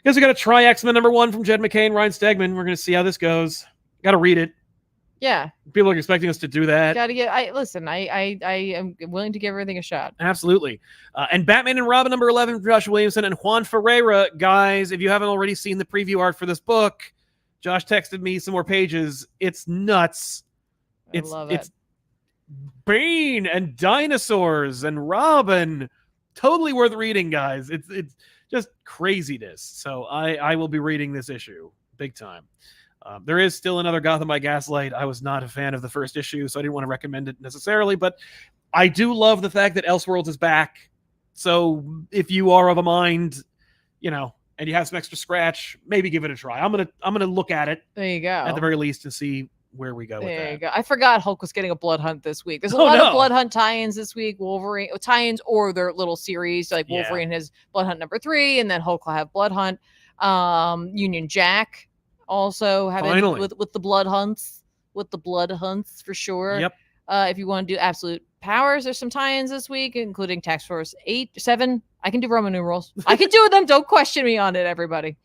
Guess we got to try X-Men #1 from Jed McKay and Ryan Stegman. We're gonna see how this goes. Got to read it. Yeah, people are expecting us to do that. Gotta get. I am willing to give everything a shot. Absolutely. And Batman and Robin #11 from Josh Williamson and Juan Ferreira. Guys, if you haven't already seen the preview art for this book, Josh texted me some more pages. It's nuts. I love it. It's Bane and dinosaurs and Robin. Totally worth reading, guys. It's just craziness. So I will be reading this issue big time. There is still another Gotham by Gaslight. I was not a fan of the first issue, so I didn't want to recommend it necessarily, but I do love the fact that Elseworlds is back. So if you are of a mind, and you have some extra scratch, maybe give it a try. I'm gonna look at it. There you go. At the very least, and see where we go with that. There you go. I forgot Hulk was getting a Blood Hunt this week. There's a lot of Blood Hunt tie-ins this week. Wolverine tie-ins or their little series, like Wolverine has Blood Hunt #3, and then Hulk will have Blood Hunt. Union Jack also having with the Blood Hunts, for sure. Yep. If you want to do Absolute Powers, there's some tie-ins this week, including Task Force 7. I can do Roman numerals. I can do them. Don't question me on it, everybody.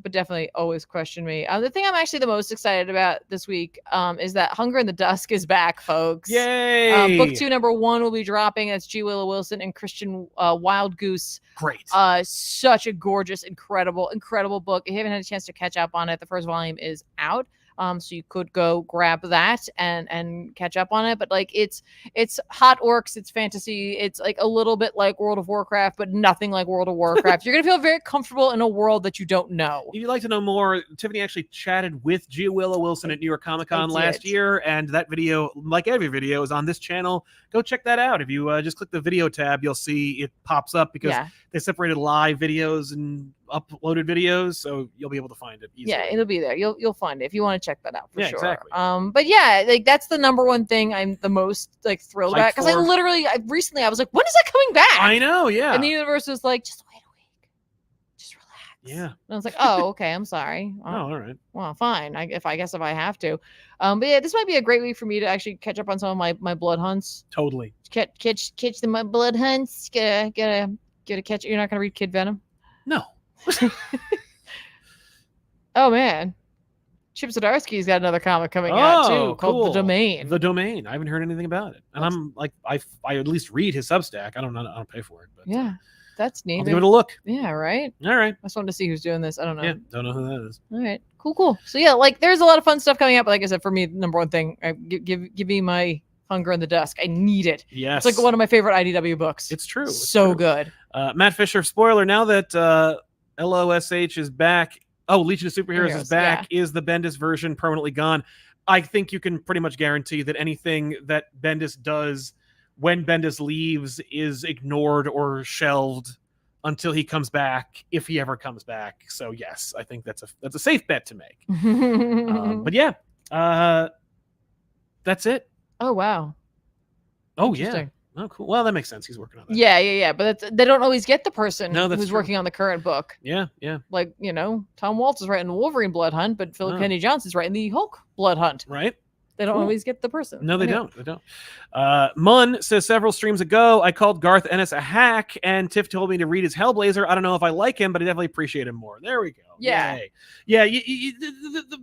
But definitely always question me. The thing I'm actually the most excited about this week is that Hunger in the Dusk is back, folks. Yay! Book 2 #1 will be dropping. That's G. Willow Wilson and Christian Wild Goose. Great. Such a gorgeous, incredible book. If you haven't had a chance to catch up on it, the first volume is out. So you could go grab that and catch up on it. But it's hot orcs, it's fantasy, it's like a little bit like World of Warcraft, but nothing like World of Warcraft. You're gonna feel very comfortable in a world that you don't know. If you'd like to know more, Tiffany actually chatted with Gia Willow Wilson at New York Comic Con last year, and that video, like every video, is on this channel. Go check that out. If you just click the video tab, you'll see it pops up because they separated live videos and uploaded videos, so you'll be able to find it easily. Yeah, it'll be there. You'll find it if you want to check that out for sure. Exactly. But yeah, that's the #1 thing I'm the most thrilled about, because recently I was like, when is that coming back? I know, yeah. And the universe was like, just wait a week, just relax. Yeah. And I was like, oh, okay, I'm sorry. All right. Well, fine. If I have to. But yeah, this might be a great week for me to actually catch up on some of my blood hunts. Totally. Catch my blood hunts. Get a catch. You're not gonna read Kid Venom? No. Oh man, Chip Zdarsky's got another comic coming out too, called The Domain. The Domain. I haven't heard anything about it, and I'm like, I at least read his Substack. I don't pay for it, but yeah, that's neat. I'll give it a look. Yeah, right. All right. I just wanted to see who's doing this. I don't know. Yeah, don't know who that is. All right, cool. So yeah, there's a lot of fun stuff coming up. But like I said, for me, #1 thing, give me my Hunger in the Dusk. I need it. Yes, it's like one of my favorite IDW books. It's true. It's so good. Matt Fisher, spoiler, now that LOSH is back. Oh, Legion of Superheroes is back. Yeah. Is the Bendis version permanently gone? I think you can pretty much guarantee that anything that Bendis does when Bendis leaves is ignored or shelved until he comes back, if he ever comes back. So yes, I think that's a safe bet to make. But yeah, that's it. Oh wow. Oh yeah. Oh cool. Well, that makes sense. He's working on that. Yeah. But they don't always get the person who's true. working on the current book. Yeah. Like, Tom Waltz is writing the Wolverine Blood Hunt, but Philip Kennedy Johnson's writing the Hulk Blood Hunt. Right. They don't always get the person. No, they don't. They don't. Mun says several streams ago, I called Garth Ennis a hack, and Tiff told me to read his Hellblazer. I don't know if I like him, but I definitely appreciate him more. There we go. Yeah. Yay. Yeah. The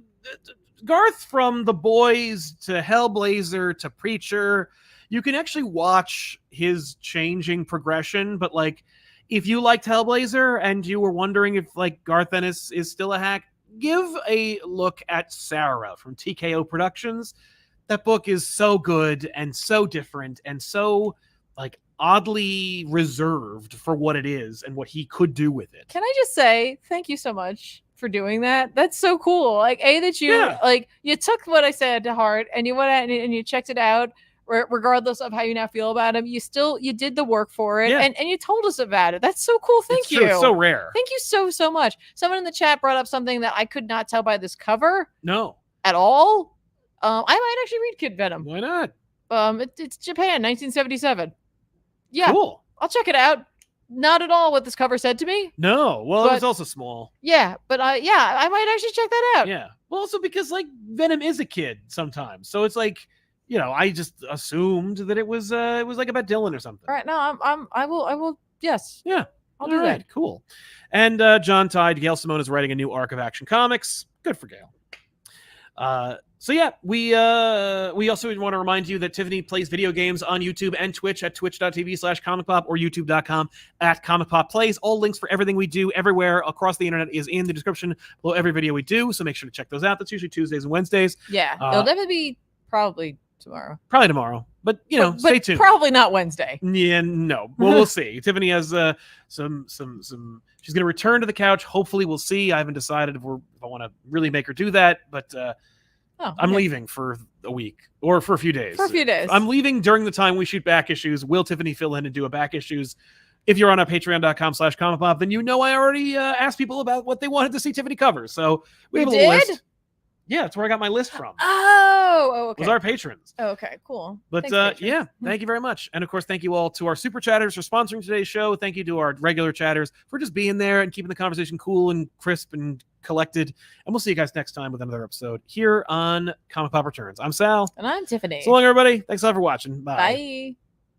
Garth, from The Boys to Hellblazer to Preacher, you can actually watch his changing progression. But like, if you liked Hellblazer and you were wondering if like Garth Ennis is still a hack, give a look at Sarah from TKO Productions. That book is so good and so different and so like oddly reserved for what it is and what he could do with it. Can I just say thank you so much for doing that? That's so cool. Like that you took what I said to heart and you went out and you checked it out. Regardless of how you now feel about him, you did the work for it, and you told us about it. That's so cool. Thank you. It's so rare. Thank you so much. Someone in the chat brought up something that I could not tell by this cover. No. At all. I might actually read Kid Venom. Why not? It's Japan, 1977. Yeah. Cool. I'll check it out. Not at all what this cover said to me. No. Well, it was also small. Yeah, but I might actually check that out. Yeah. Well, also because like Venom is a kid sometimes, so it's like. I just assumed that it was like about Dylan or something. All right, no, I will. Yes. Yeah. I'll do that. Cool. And John Tide, Gail Simone is writing a new arc of Action Comics. Good for Gail. So yeah, we also want to remind you that Tiffany plays video games on YouTube and Twitch at twitch.tv/ComicPop or youtube.com/ComicPop Plays. All links for everything we do everywhere across the internet is in the description below every video we do. So make sure to check those out. That's usually Tuesdays and Wednesdays. Yeah, it'll definitely be probably tomorrow. Probably tomorrow. But stay tuned. Probably not Wednesday. Yeah, no. Well, we'll see. Tiffany has some she's gonna return to the couch. Hopefully we'll see. I haven't decided if I want to really make her do that, but I'm leaving for a week or for a few days. I'm leaving during the time we shoot back issues. Will Tiffany fill in and do a back issues? If you're on our patreon.com/ComicPop, then I already asked people about what they wanted to see Tiffany cover. So we have a little list. Yeah, that's where I got my list from. Oh, okay. Was our patrons. Oh, okay, cool. But yeah, thank you very much. And of course, thank you all to our super chatters for sponsoring today's show. Thank you to our regular chatters for just being there and keeping the conversation cool and crisp and collected. And we'll see you guys next time with another episode here on ComicPop Returns. I'm Sal. And I'm Tiffany. So long, everybody. Thanks a lot for watching. Bye. Bye.